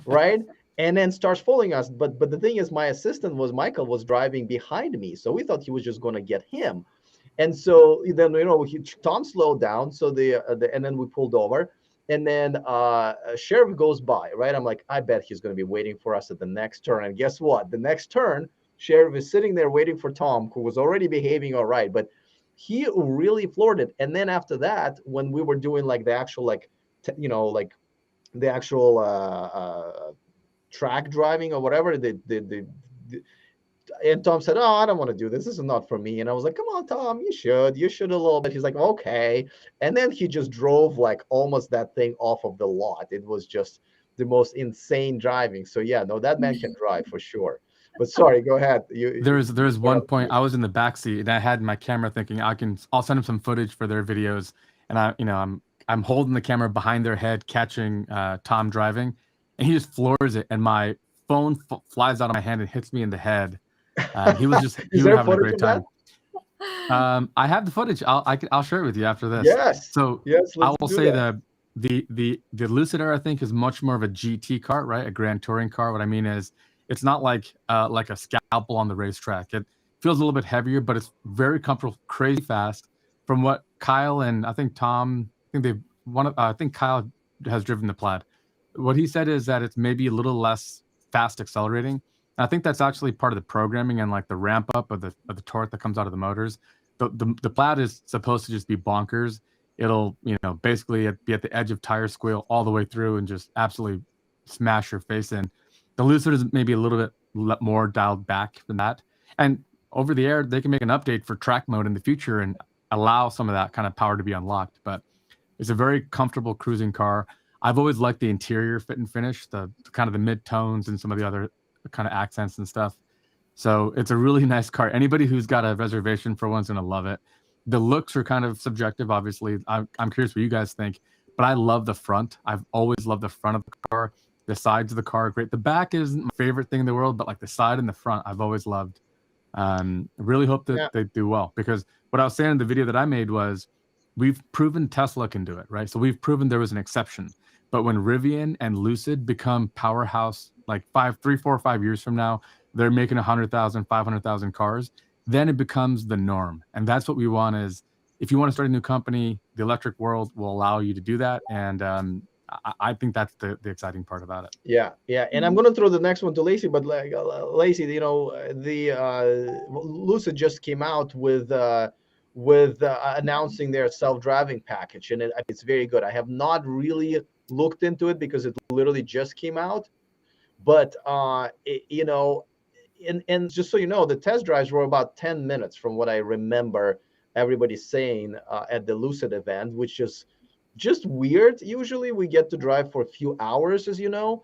A: right, and then starts following us. But the thing is, my assistant Michael was driving behind me, so we thought he was just going to get him. And so then Tom slowed down. So and then we pulled over. And then sheriff goes by, right? I'm like, I bet he's going to be waiting for us at the next turn. And guess what? The next turn, sheriff is sitting there waiting for Tom, who was already behaving all right. But he really floored it. And then after that, when we were doing like the actual, the actual track driving or whatever, and Tom said, oh, I don't want to do this. This is not for me. And I was like, come on, Tom, you should a little bit. He's like, okay. And then he just drove like almost that thing off of the lot. It was just the most insane driving. So yeah, no, that man can drive for sure. But sorry, go ahead.
C: There's one point I was in the back seat and I had my camera thinking I'll send them some footage for their videos. And I'm holding the camera behind their head, catching Tom driving, and he just floors it. And my phone flies out of my hand and hits me in the head. He was having a great time. I have the footage. I'll share it with you after this.
A: Yes.
C: So yes, I will say that the Lucid Air, I think, is much more of a GT car, right? A Grand Touring car. What I mean is, it's not like a scalpel on the racetrack. It feels a little bit heavier, but it's very comfortable, crazy fast. From what Kyle and I think Tom, I think Kyle has driven the Plaid. What he said is that it's maybe a little less fast accelerating. I think that's actually part of the programming and like the ramp up of the torque that comes out of the motors. The Plaid is supposed to just be bonkers. It'll basically be at the edge of tire squeal all the way through and just absolutely smash your face in. The Lucid is maybe a little bit more dialed back than that. And over the air, they can make an update for track mode in the future and allow some of that kind of power to be unlocked. But it's a very comfortable cruising car. I've always liked the interior fit and finish, the kind of the mid-tones and some of the other kind of accents and stuff. So it's a really nice car. Anybody who's got a reservation for one's going to love it. The looks are kind of subjective, obviously. I'm curious what you guys think, but I love the front. I've always loved the front of the car. The sides of the car are great. The back isn't my favorite thing in the world, but like the side and the front, I've always loved. Really hope that they do well, because what I was saying in the video that I made was we've proven Tesla can do it, right? So we've proven there was an exception. But when Rivian and Lucid become powerhouse, like 3, 4, 5 years from now, they're making 100,000, 500,000 cars, then it becomes the norm. And that's what we want is, if you want to start a new company, the electric world will allow you to do that. And I think that's the exciting part about it.
A: Yeah. And I'm going to throw the next one to Lacey, but Lacey, Lucid just came out with announcing their self-driving package, and it's very good. I have not really looked into it because it literally just came out, But and just so you know, the test drives were about 10 minutes from what I remember everybody saying at the Lucid event, which is just weird. Usually we get to drive for a few hours, as you know.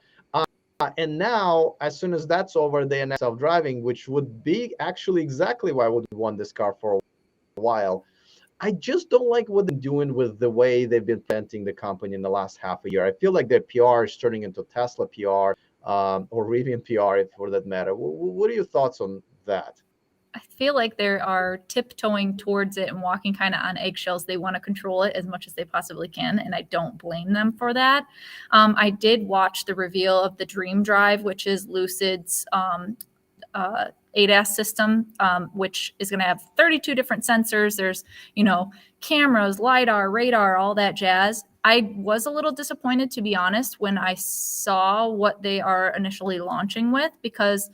A: And now, as soon as that's over, they announce self-driving, which would be actually exactly why I would want this car for a while. I just don't like what they're doing with the way they've been presenting the company in the last half a year. I feel like their PR is turning into Tesla PR, or Rivian PR, if for that matter. What are your thoughts on that?
B: I feel like they are tiptoeing towards it and walking kind of on eggshells. They want to control it as much as they possibly can, and I don't blame them for that. I did watch the reveal of the Dream Drive, which is Lucid's ADAS system, which is going to have 32 different sensors. There's, cameras, LiDAR, radar, all that jazz. I was a little disappointed, to be honest, when I saw what they are initially launching with, because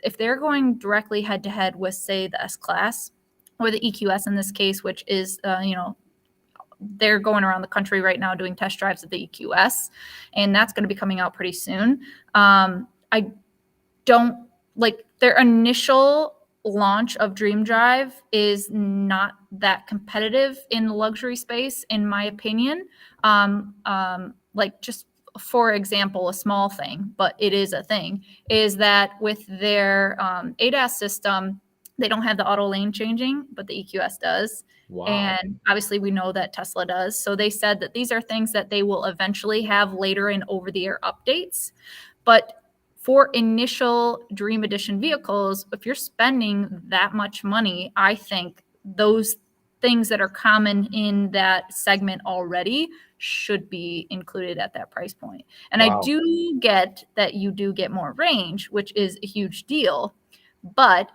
B: if they're going directly head to head with, say, the S-Class or the EQS in this case, which is, they're going around the country right now doing test drives of the EQS, and that's going to be coming out pretty soon. I don't like their initial launch of Dream Drive is not that competitive in the luxury space, in my opinion. Just for example, a small thing, but it is a thing, is that with their ADAS system, they don't have the auto lane changing, but the EQS does.
A: Wow.
B: And obviously we know that Tesla does. So they said that these are things that they will eventually have later in over-the-air updates. But for initial Dream Edition vehicles, if you're spending that much money, I think those things that are common in that segment already should be included at that price point. And
A: Wow.
B: I do get that you do get more range, which is a huge deal. But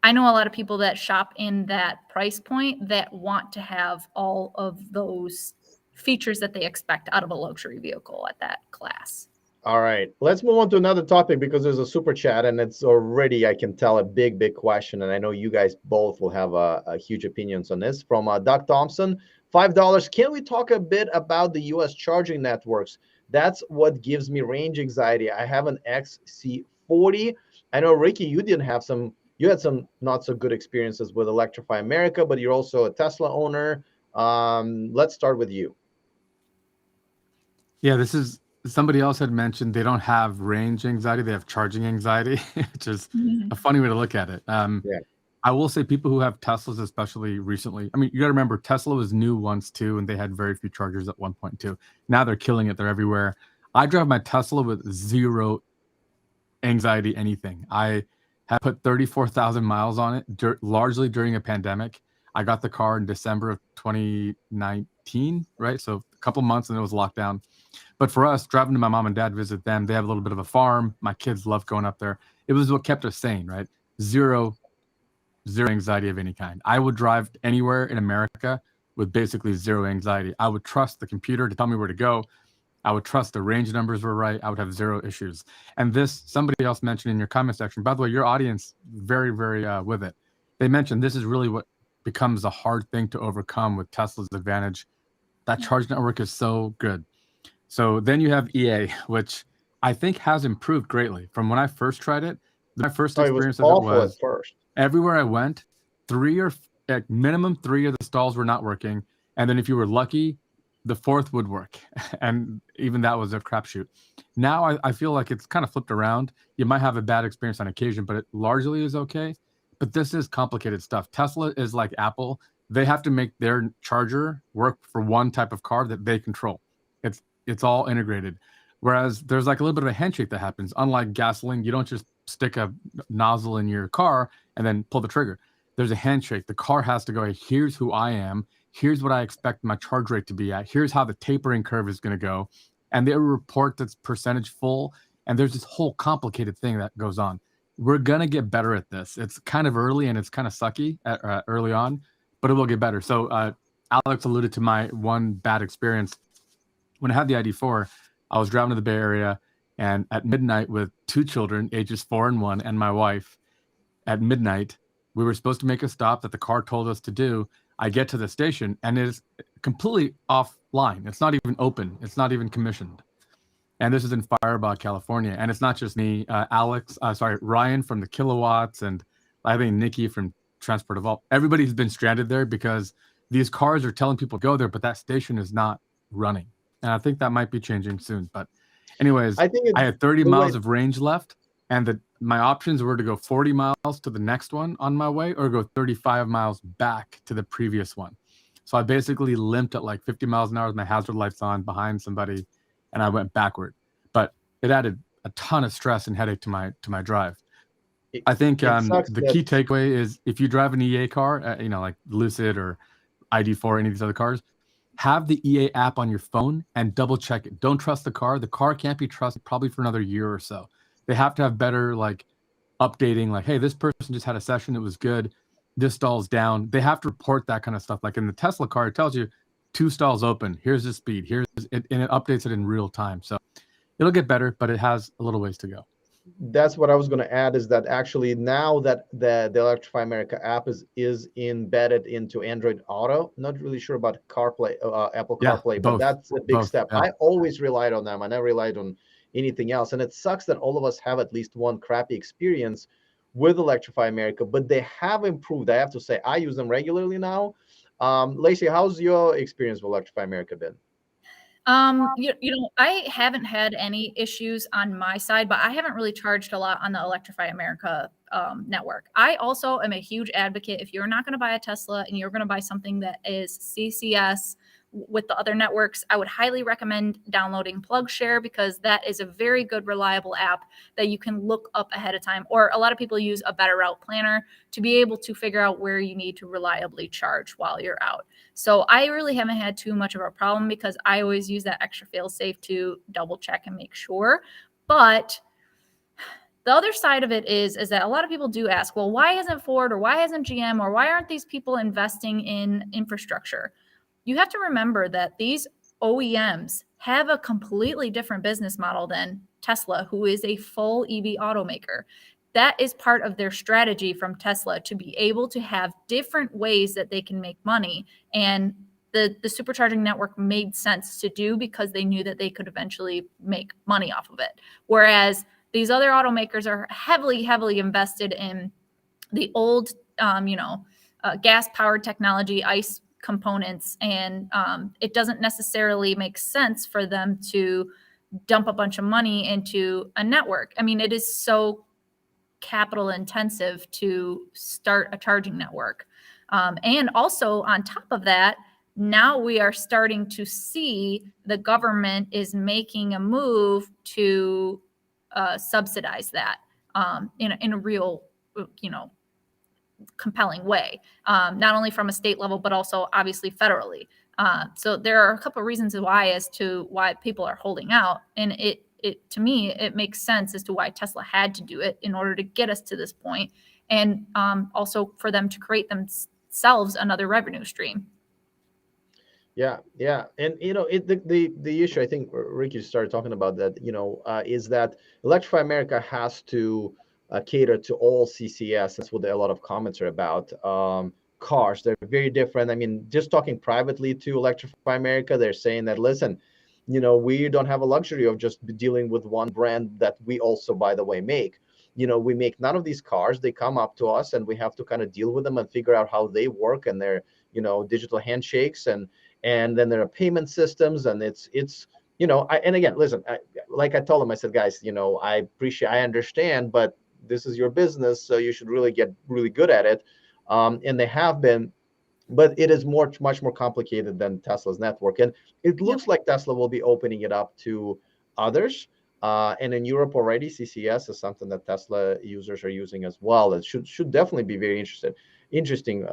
B: I know a lot of people that shop in that price point that want to have all of those features that they expect out of a luxury vehicle at that class.
A: All right, let's move on to another topic, because there's a super chat and it's already, I can tell, a big question. And I know you guys both will have a huge opinions on this. From Doug Thompson, $5. Can we talk a bit about the US charging networks? That's what gives me range anxiety. I have an XC40. I know, Ricky, you had some not so good experiences with Electrify America, but you're also a Tesla owner. Let's start with you.
C: Yeah, this is, somebody else had mentioned they don't have range anxiety, they have charging anxiety, which is a funny way to look at it.
A: Yeah.
C: I will say people who have Teslas, especially recently, I mean, you got to remember Tesla was new once too, and they had very few chargers at 1.2. Now they're killing it. They're everywhere. I drive my Tesla with zero anxiety, anything. I have put 34,000 miles on it, largely during a pandemic. I got the car in December of 2019, right? So a couple months and it was locked down. But for us, driving to my mom and dad, visit them, they have a little bit of a farm. My kids love going up there. It was what kept us sane, right? Zero anxiety of any kind. I would drive anywhere in America with basically zero anxiety. I would trust the computer to tell me where to go. I would trust the range numbers were right. I would have zero issues. And this, somebody else mentioned in your comment section, by the way, your audience, very with it. They mentioned this is really what becomes a hard thing to overcome with Tesla's advantage. That charge network is so good. So then you have EA, which I think has improved greatly from when I first tried it. My first experience of it was everywhere I went, minimum three of the stalls were not working. And then if you were lucky, the fourth would work. And even that was a crapshoot. Now I feel like it's kind of flipped around. You might have a bad experience on occasion, but it largely is okay. But this is complicated stuff. Tesla is like Apple. They have to make their charger work for one type of car that they control. It's all integrated. Whereas there's like a little bit of a handshake that happens. Unlike gasoline, you don't just stick a nozzle in your car and then pull the trigger. There's a handshake. The car has to go, hey, here's who I am. Here's what I expect my charge rate to be at. Here's how the tapering curve is going to go. And they report that's percentage full. And there's this whole complicated thing that goes on. We're going to get better at this. It's kind of early and it's kind of sucky early on, but it will get better. So Alex alluded to my one bad experience. When I had the ID4, I was driving to the Bay Area, and at midnight with two children, ages 4 and 1, and my wife, at midnight, we were supposed to make a stop that the car told us to do. I get to the station, and it is completely offline. It's not even open. It's not even commissioned. And this is in Firebaugh, California. And it's not just me, Ryan from the Kilowatts, and I think Nikki from Transport Evolve. Everybody's been stranded there because these cars are telling people to go there, but that station is not running. And I think that might be changing soon. But anyways,
A: I think
C: I
A: it's
C: had 30
A: the way.
C: miles of range left, and my options were to go 40 miles to the next one on my way or go 35 miles back to the previous one. So I basically limped at like 50 miles an hour with my hazard lights on behind somebody, and I went backward. But it added a ton of stress and headache to my drive. I think
A: It sucks
C: the
A: that
C: key takeaway is if you drive an EA car, like Lucid or ID4, any of these other cars, have the EA app on your phone and double check it. Don't trust the car. The car can't be trusted probably for another year or so. They have to have better like updating, like, hey, this person just had a session, it was good, this stall's down. They have to report that kind of stuff. Like in the Tesla car, it tells you 2 stalls open, here's the speed, here's it, and it updates it in real time. So it'll get better, but it has a little ways to go.
A: That's what I was going to add, is that actually now that the Electrify America app is embedded into Android Auto. Not really sure about CarPlay, Apple CarPlay, but that's a big step.
C: Yeah.
A: I always relied on them. I never relied on anything else. And it sucks that all of us have at least one crappy experience with Electrify America, but they have improved. I have to say, I use them regularly now. Lacey, how's your experience with Electrify America been?
B: I haven't had any issues on my side, but I haven't really charged a lot on the Electrify America network. I also am a huge advocate. If you're not going to buy a Tesla and you're going to buy something that is CCS with the other networks, I would highly recommend downloading PlugShare, because that is a very good, reliable app that you can look up ahead of time. Or a lot of people use a Better Route Planner to be able to figure out where you need to reliably charge while you're out. So I really haven't had too much of a problem, because I always use that extra fail-safe to double check and make sure. But the other side of it is that a lot of people do ask, well, why isn't Ford or why isn't GM or why aren't these people investing in infrastructure? You have to remember that these OEMs have a completely different business model than Tesla, who is a full EV automaker. That is part of their strategy from Tesla, to be able to have different ways that they can make money. And the supercharging network made sense to do, because they knew that they could eventually make money off of it. Whereas these other automakers are heavily invested in the old, gas-powered technology, ICE components, and it doesn't necessarily make sense for them to dump a bunch of money into a network. I mean, it is so capital intensive to start a charging network. And also on top of that, now we are starting to see the government is making a move to subsidize that in a real, compelling way, not only from a state level, but also obviously federally. So there are a couple of reasons as to why people are holding out. And it to me, it makes sense as to why Tesla had to do it in order to get us to this point. And also for them to create themselves another revenue stream.
A: Yeah. And, the issue, I think Ricky started talking about that, is that Electrify America has to cater to all CCS. That's what a lot of comments are about. Cars, they're very different. I mean, just talking privately to Electrify America, they're saying that, listen, we don't have a luxury of just dealing with one brand that we also, by the way, make. We make none of these cars. They come up to us and we have to kind of deal with them and figure out how they work and their, digital handshakes and then there are payment systems, and it's and again, listen, like I told them, I said, guys, I understand, but this is your business, so you should really get really good at it. And they have been, but it is much more complicated than Tesla's network. And it looks like Tesla will be opening it up to others. And in Europe already, CCS is something that Tesla users are using as well. It should definitely be very interesting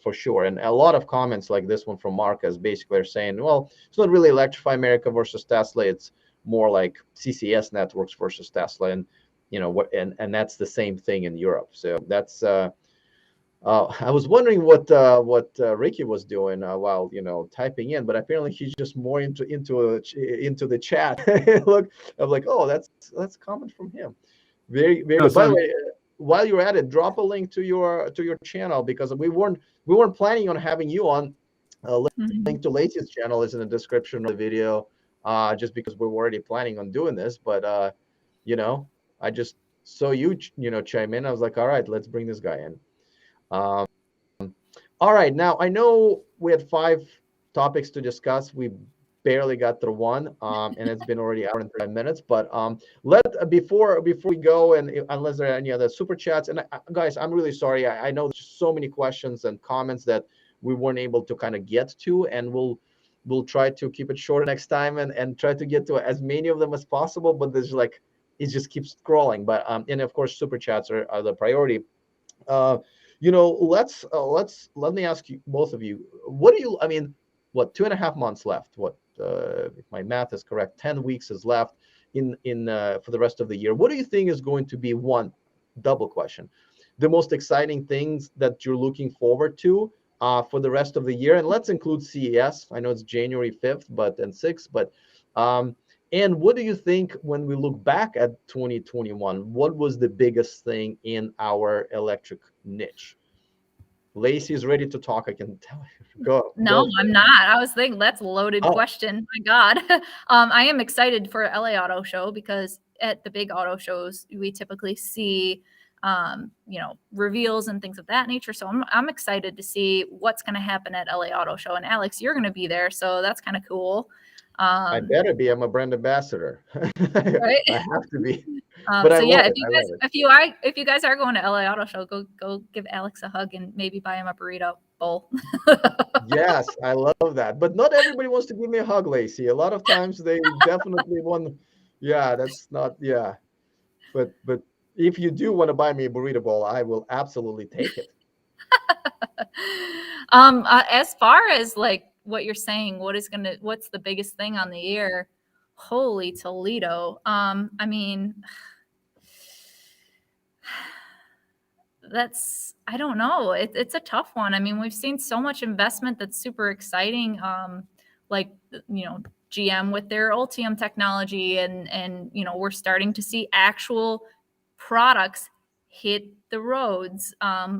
A: for sure. And a lot of comments like this one from Marcus basically are saying, well, it's not really Electrify America versus Tesla. It's more like CCS networks versus Tesla. And, and that's the same thing in Europe. So that's, I was wondering what Ricky was doing while typing in, but apparently he's just more into the chat. Look, I'm like, oh, that's comment from him. Very good. By the way, while you're at it, drop a link to your channel, because we weren't planning on having you on. Link to Lacey's channel is in the description of the video. just because we're already planning on doing this. But you know, I just saw you, chime in. I was like, all right, let's bring this guy in. Um, all right, now I know we had 5 topics to discuss. We barely got through one, and it's been already an hour and 35 minutes. But before we go, and unless there are any other super chats, and guys, I'm really sorry. I know there's so many questions and comments that we weren't able to kind of get to, and we'll try to keep it shorter next time and try to get to as many of them as possible. But there's like it just keeps scrolling. But and of course, super chats are the priority. Uh, let me ask you, both of you, what do you? I mean, what 2.5 months left? What if my math is correct? 10 weeks is left in for the rest of the year. What do you think is going to be one double question? The most exciting things that you're looking forward to for the rest of the year, and let's include CES. I know it's January 5th, and 6th, but and what do you think when we look back at 2021? What was the biggest thing in our electric niche? Lacey is ready to talk. I can tell you. Go.
B: No,
A: Go.
B: I'm not. I was thinking that's a loaded question. My God. I am excited for LA Auto Show because at the big auto shows, we typically see, reveals and things of that nature. So I'm excited to see what's going to happen at LA Auto Show. And Alex, you're going to be there. So that's kind of cool.
A: I better be. I'm a brand ambassador.
B: Right?
A: I have to be.
B: But so yeah, if you guys are going to LA Auto Show, go give Alex a hug and maybe buy him a burrito bowl.
A: Yes, I love that. But not everybody wants to give me a hug, Lacey. A lot of times they definitely want. Yeah, that's not. Yeah, but if you do want to buy me a burrito bowl, I will absolutely take it.
B: As far as like what you're saying, what's the biggest thing on the year? Holy Toledo. I mean, I don't know. It's a tough one. I mean, we've seen so much investment that's super exciting. Like, GM with their Ultium technology and we're starting to see actual products hit the roads,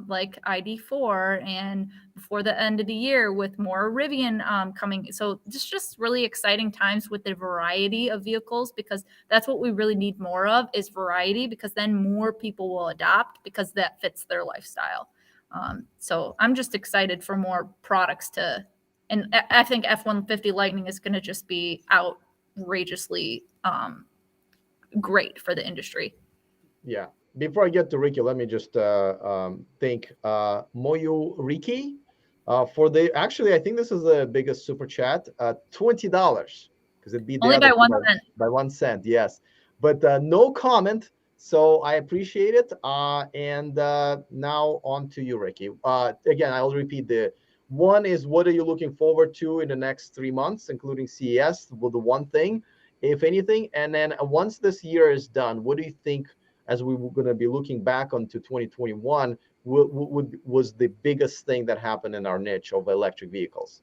B: like ID4, and before the end of the year with more Rivian coming. So just really exciting times with the variety of vehicles, because that's what we really need more of, is variety, because then more people will adopt because that fits their lifestyle. So I'm just excited for more products and I think F-150 Lightning is going to just be outrageously great for the industry.
A: Yeah. Before I get to Ricky, let me just thank Moyu Riki for actually, I think this is the biggest super chat, $20, because it beat
B: only by 1 cent.
A: By 1 cent, yes. But no comment, so I appreciate it. And now on to you, Ricky. Again, I'll repeat the one is, what are you looking forward to in the next 3 months, including CES, with the one thing, if anything? And then once this year is done, what do you think, as we were going to be looking back onto 2021, was the biggest thing that happened in our niche of electric vehicles?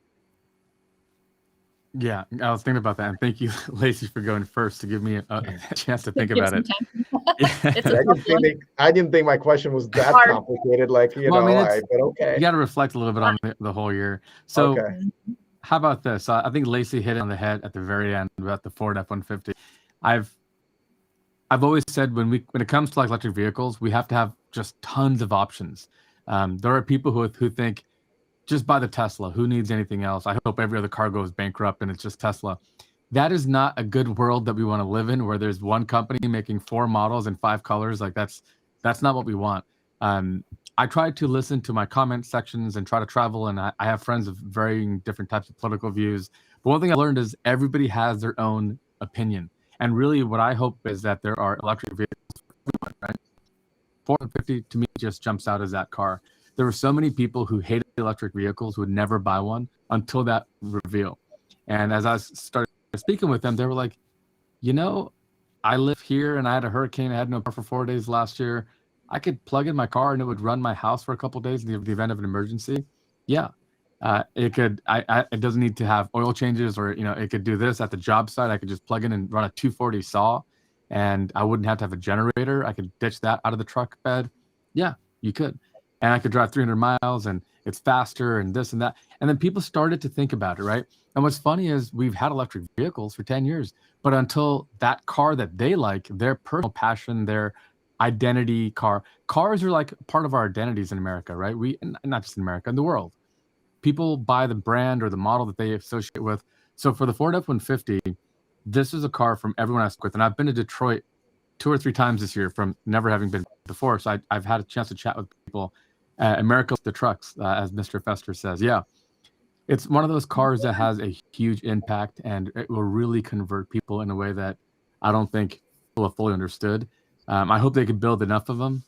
C: Yeah, I was thinking about that. And thank you, Lacey, for going first to give me a chance to think about it.
A: I didn't think my question was that complicated. Like, but okay.
C: You got to reflect a little bit on the whole year. So how about this? I think Lacey hit it on the head at the very end about the Ford F-150. I've always said when it comes to like electric vehicles, we have to have just tons of options. There are people who think, just buy the Tesla. Who needs anything else? I hope every other car goes bankrupt and it's just Tesla. That is not a good world that we want to live in, where there's one company making 4 models and 5 colors. Like that's not what we want. I try to listen to my comment sections and try to travel, and I have friends of varying different types of political views. But one thing I learned is everybody has their own opinion. And really what I hope is that there are electric vehicles, right? 450 to me just jumps out as that car. There were so many people who hated electric vehicles who would never buy one until that reveal. And as I started speaking with them, they were like, I live here and I had a hurricane. I had no power for 4 days last year. I could plug in my car and it would run my house for a couple of days in the event of an emergency. Yeah. It could. It doesn't need to have oil changes, or it could do this at the job site. I could just plug in and run a 240 saw, and I wouldn't have to have a generator. I could ditch that out of the truck bed. Yeah, you could, and I could drive 300 miles, and it's faster and this and that. And then people started to think about it, right? And what's funny is we've had electric vehicles for 10 years, but until that car that they like, their personal passion, their identity cars are like part of our identities in America, right? Not just in America, in the world. People buy the brand or the model that they associate with. So for the Ford F-150, this is a car from everyone I spoke with. And I've been to Detroit 2 or 3 times this year from never having been before. So I've had a chance to chat with people. America, the trucks, as Mr. Fester says. Yeah, it's one of those cars that has a huge impact, and it will really convert people in a way that I don't think people have fully understood. I hope they can build enough of them,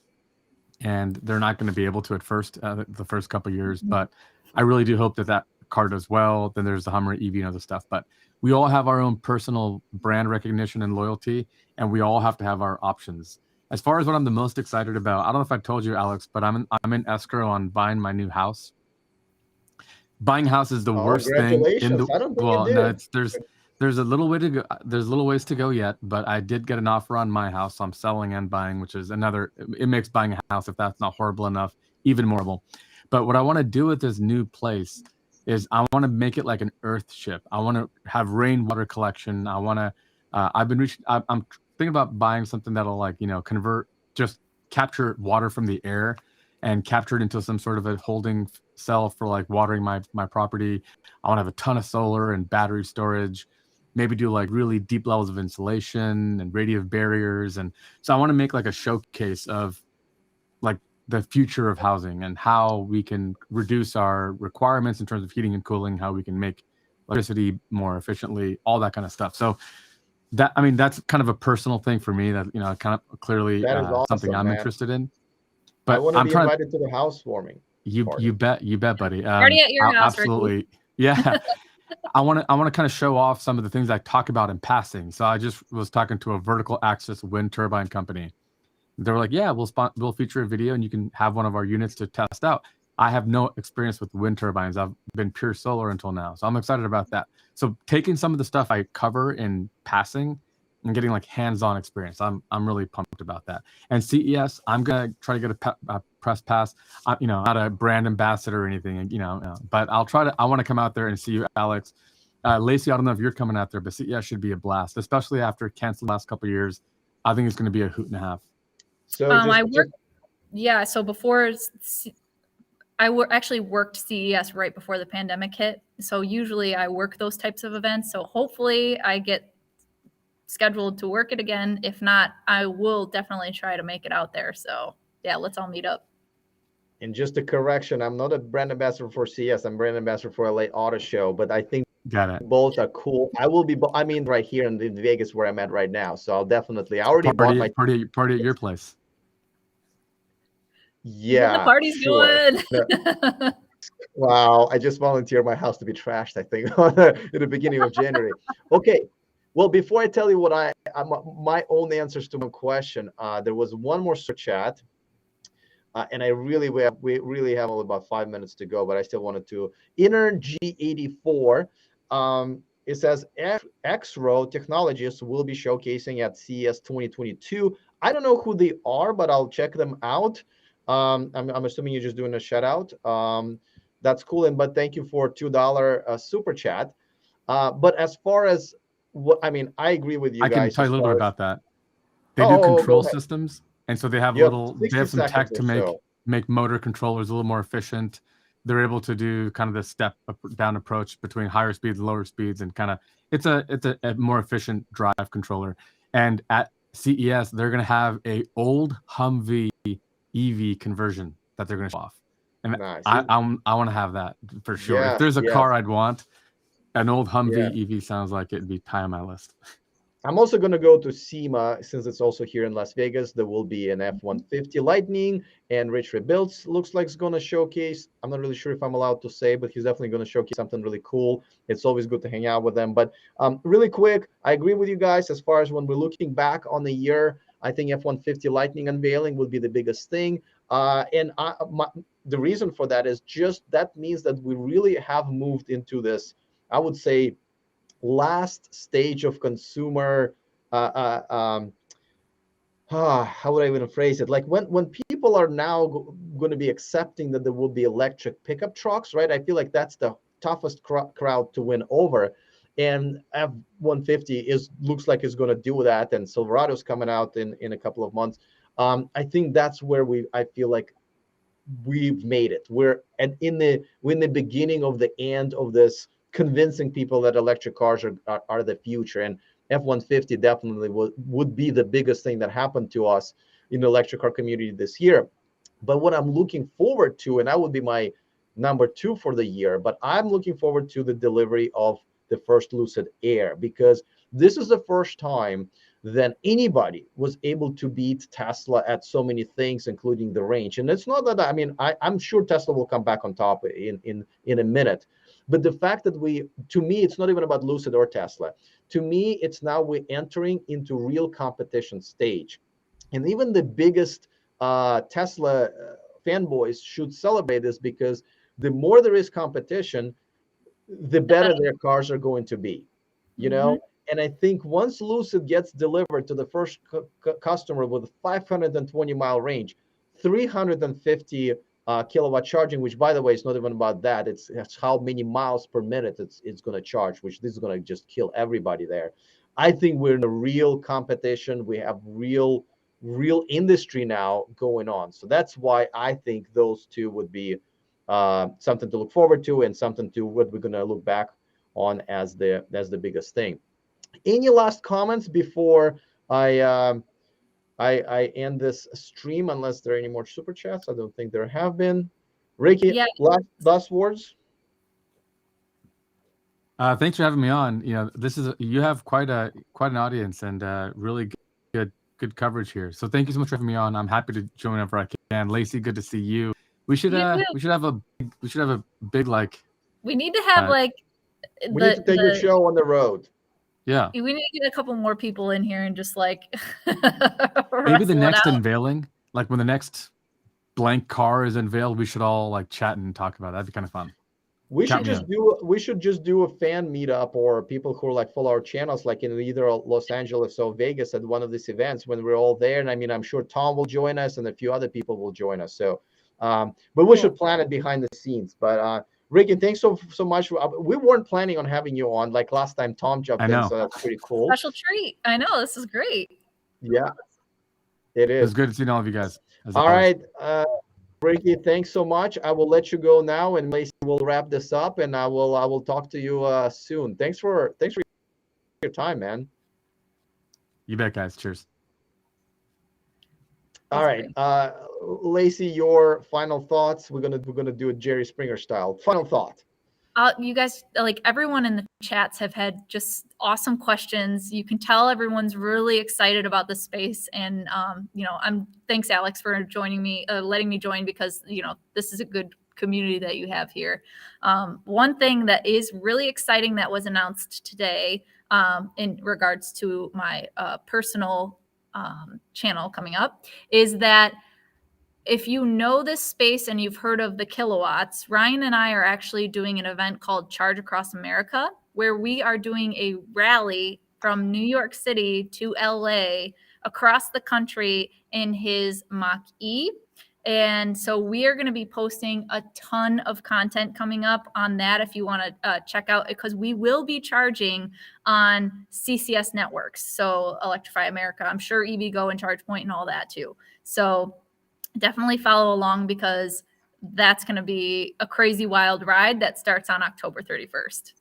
C: and they're not going to be able to at first, the first couple of years. But I really do hope that that car does well. Then there's the Hummer EV and other stuff. But we all have our own personal brand recognition and loyalty, and we all have to have our options. As far as what I'm the most excited about, I don't know if I told you, Alex, but I'm in escrow on buying my new house. Buying a house is the worst thing in the.
A: I don't think
C: Well,
A: you
C: no,
A: did.
C: there's a little way to go. There's a little ways to go yet, but I did get an offer on my house. So I'm selling and buying, which is another. It makes buying a house, if that's not horrible enough, even more horrible. But what I want to do with this new place is I want to make it like an earth ship. I want to have rainwater collection. I want to. I'm thinking about buying something that'll just capture water from the air and capture it into some sort of a holding cell for like watering my property. I want to have a ton of solar and battery storage, maybe do like really deep levels of insulation and radiative barriers. And so I want to make like a showcase of like the future of housing and how we can reduce our requirements in terms of heating and cooling, how we can make electricity more efficiently, all that kind of stuff. So that's kind of a personal thing for me that, kind of clearly
A: That is
C: something
A: awesome,
C: I'm
A: man.
C: interested in.
A: I
C: But
A: want to
C: I'm
A: be
C: trying to,
A: invited to the housewarming.
C: you bet, buddy.
B: Party at your house, Ricky.
C: Absolutely. Yeah. I want to kind of show off some of the things I talk about in passing. So I just was talking to a vertical axis wind turbine company. They were like, yeah, we'll feature a video and you can have one of our units to test out. I have no experience with wind turbines. I've been pure solar until now. So I'm excited about that. So taking some of the stuff I cover in passing and getting like hands-on experience, I'm really pumped about that. And CES, I'm gonna try to get a press pass. Not a brand ambassador or anything, but I want to come out there and see you, Alex. Lacey, I don't know if you're coming out there, but CES should be a blast, especially after canceling the last couple of years. I think it's going to be a hoot and a half.
A: So
B: So before actually worked CES right before the pandemic hit. So usually I work those types of events. So hopefully I get scheduled to work it again. If not, I will definitely try to make it out there. So yeah, let's all meet up.
A: And just a correction, I'm not a brand ambassador for CES. I'm brand ambassador for LA Auto Show, but I think both are cool. I will be, right here in Vegas where I'm at right now. So I'll definitely, I already bought my
C: party at your place.
A: Yeah,
B: the party's going.
A: Wow, I just volunteered my house to be trashed, I think, in the beginning of January. Okay, well, before I tell you what my own answers to one question, there was one more super chat, and we really have only about 5 minutes to go, but I still wanted to. Inner G84, it says X-Row Technologists will be showcasing at CES 2022. I don't know who they are, but I'll check them out. I'm assuming you're just doing a shout out. That's cool. But thank you for $2 super chat. But as far as I agree with you guys.
C: I can tell you a little bit about that. They do control systems. And so they have some tech to make motor controllers a little more efficient. They're able to do kind of the step down approach between higher speeds and lower speeds, and kind of it's a more efficient drive controller. And at CES, they're going to have a old Humvee EV conversion that they're going to show off, and nice. I want to have that for sure. Yes, if there's a car I'd want, an old Humvee EV sounds like it'd be high on my list.
A: I'm also going to go to SEMA since it's also here in Las Vegas. There will be an F-150 Lightning, and Rich Rebuilds looks like it's going to showcase. I'm not really sure if I'm allowed to say, but he's definitely going to showcase something really cool. It's always good to hang out with them. But really quick, I agree with you guys as far as when we're looking back on the year. I think F-150 Lightning unveiling will be the biggest thing. The reason for that is just that means that we really have moved into this, I would say, last stage of consumer how would I even phrase it, like when people are now going to be accepting that there will be electric pickup trucks, right? I feel like that's the toughest crowd to win over. And F-150 looks like it's going to do that, and Silverado's coming out in a couple of months. I think that's where I feel like we've made it. We're in the beginning of the end of this, convincing people that electric cars are the future. And F-150 definitely would be the biggest thing that happened to us in the electric car community this year. But what I'm looking forward to, and that would be my number 2 for the year, but I'm looking forward to the delivery of the first Lucid Air, because this is the first time that anybody was able to beat Tesla at so many things, including the range. And it's not that, I mean, I'm sure Tesla will come back on top in a minute. But the fact that to me, it's not even about Lucid or Tesla. To me, it's now we're entering into real competition stage. And even the biggest Tesla fanboys should celebrate this, because the more there is competition, the better their cars are going to be, you know? And I think once Lucid gets delivered to the first customer with a 520-mile range, 350 kilowatt charging, which, by the way, is not even about that. It's how many miles per minute it's going to charge, which this is going to just kill everybody there. I think we're in a real competition. We have real industry now going on. So that's why I think those two would be something to look forward to, and something to what we're going to look back on as the biggest thing. Any last comments before I end this stream, unless there are any more super chats? I don't think there have been. Ricky,
B: Yeah.
A: last words.
C: Thanks for having me on. You know, you have quite an audience, and really good coverage here. So thank you so much for having me on. I'm happy to join whenever I can. Lacey, good to see you. We should have a big, like.
B: We need to have
A: we need to take your show on the road.
C: Yeah.
B: We need to get a couple more people in here and just like
C: maybe the next unveiling, like when the next blank car is unveiled, we should all like chat and talk about it. That'd be kind of fun.
A: We should just do a fan meetup, or people who like follow our channels, like in either Los Angeles or Vegas, at one of these events when we're all there. And I mean, I'm sure Tom will join us and a few other people will join us. So, but we should plan it behind the scenes. But Ricky, thanks so much. We weren't planning on having you on, like last time Tom jumped in, so that's pretty cool.
B: Special treat. I know, this is great.
A: Yeah, it is.
C: It's good to see all of you guys.
A: All right. Ricky, thanks so much. I will let you go now, and Lacey will wrap this up, and I will talk to you soon. Thanks for your time, man.
C: You bet, guys. Cheers.
A: All right, Lacey, your final thoughts. We're gonna do it Jerry Springer style. Final thought.
B: You guys, like everyone in the chats, have had just awesome questions. You can tell everyone's really excited about the space, and thanks Alex for joining me, letting me join, because this is a good community that you have here. One thing that is really exciting that was announced today, in regards to my personal channel coming up, is that if you know this space and you've heard of the kilowatts, Ryan and I are actually doing an event called Charge Across America, where we are doing a rally from New York City to LA across the country in his Mach-E. And so we are going to be posting a ton of content coming up on that if you want to check out, because we will be charging on CCS networks. So Electrify America, I'm sure EVgo and ChargePoint and all that too. So definitely follow along, because that's going to be a crazy wild ride that starts on October 31st.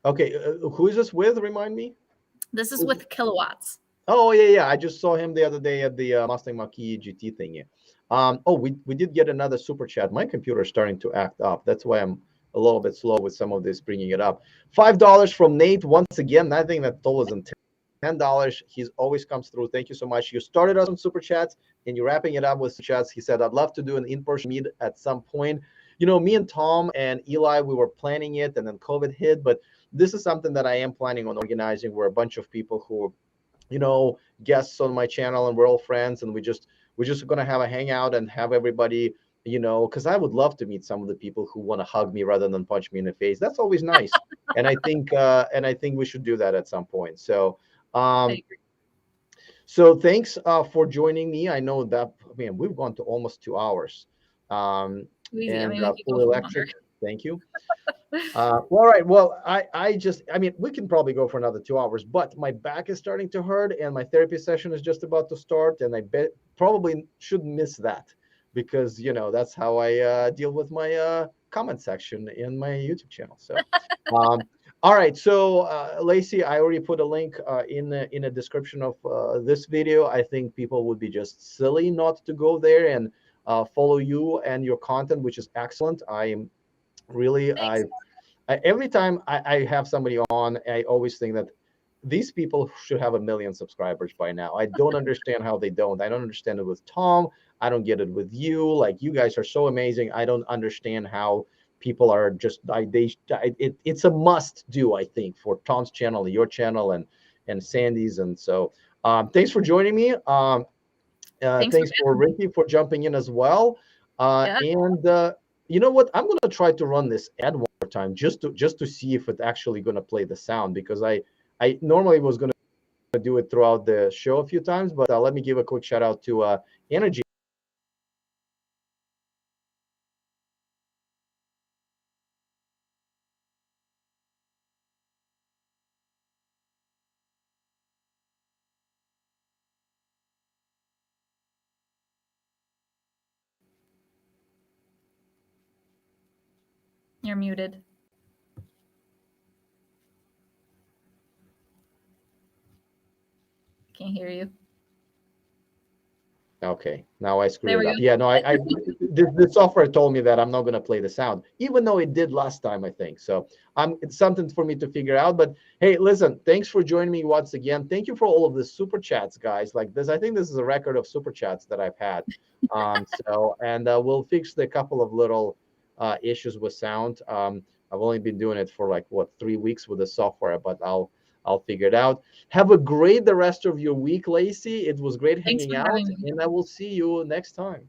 B: Okay.
A: Who is this with? Remind me.
B: This is with Kilowatts.
A: Oh, yeah. I just saw him the other day at the Mustang Mach-E GT thing. We did get another super chat. My computer is starting to act up. That's why I'm a little bit slow with some of this, bringing it up. $5 from Nate. Once again, I think that total is $10. He always comes through. Thank you so much. You started us on super chats, and you're wrapping it up with super chats. He said, I'd love to do an in-person meet at some point. Me and Tom and Eli, we were planning it, and then COVID hit. But this is something that I am planning on organizing. We're a bunch of people who, guests on my channel, and we're all friends, and we're just going to have a hangout and have everybody, because I would love to meet some of the people who want to hug me rather than punch me in the face. That's always nice. and I think we should do that at some point. So, so thanks for joining me. I know that, we've gone to almost 2 hours.
B: Easy. I
A: and
B: mean, we could go
A: fully
B: for
A: electric. Thank you. All right. Well, I mean, we can probably go for another 2 hours, but my back is starting to hurt and my therapy session is just about to start. And I bet probably shouldn't miss that because, that's how I deal with my comment section in my YouTube channel. So, all right. So, Lacey, I already put a link in the description of this video. I think people would be just silly not to go there and follow you and your content, which is excellent. I am really,
B: Thanks.
A: every time I have somebody on, I always think that these people should have 1 million subscribers by now. I don't understand how they don't. I don't understand it with Tom. I don't get it with you. Like, you guys are so amazing. I don't understand how people are just, it's a must do, I think, for Tom's channel, your channel, and Sandy's. And so thanks for joining me. Thanks for Ricky for jumping in as well.
B: Yeah.
A: And you know what? I'm gonna try to run this ad one more time just to see if it's actually gonna play the sound, because I normally was gonna do it throughout the show a few times, but let me give a quick shout out to Energy.
B: You're muted. Can't hear you.
A: Okay, now I screwed
B: There
A: it
B: we
A: up.
B: go.
A: Yeah, no, the software told me that I'm not going to play the sound, even though it did last time, I think. So it's something for me to figure out. But hey, listen, thanks for joining me once again. Thank you for all of the super chats, guys. Like this, I think this is a record of super chats that I've had. And we'll fix the couple of little issues with sound. I've only been doing it for like 3 weeks with the software, but I'll figure it out. Have a great the rest of your week, Lacey. It was great
B: Thanks
A: hanging
B: for
A: out,
B: having me.
A: and I will see you next time.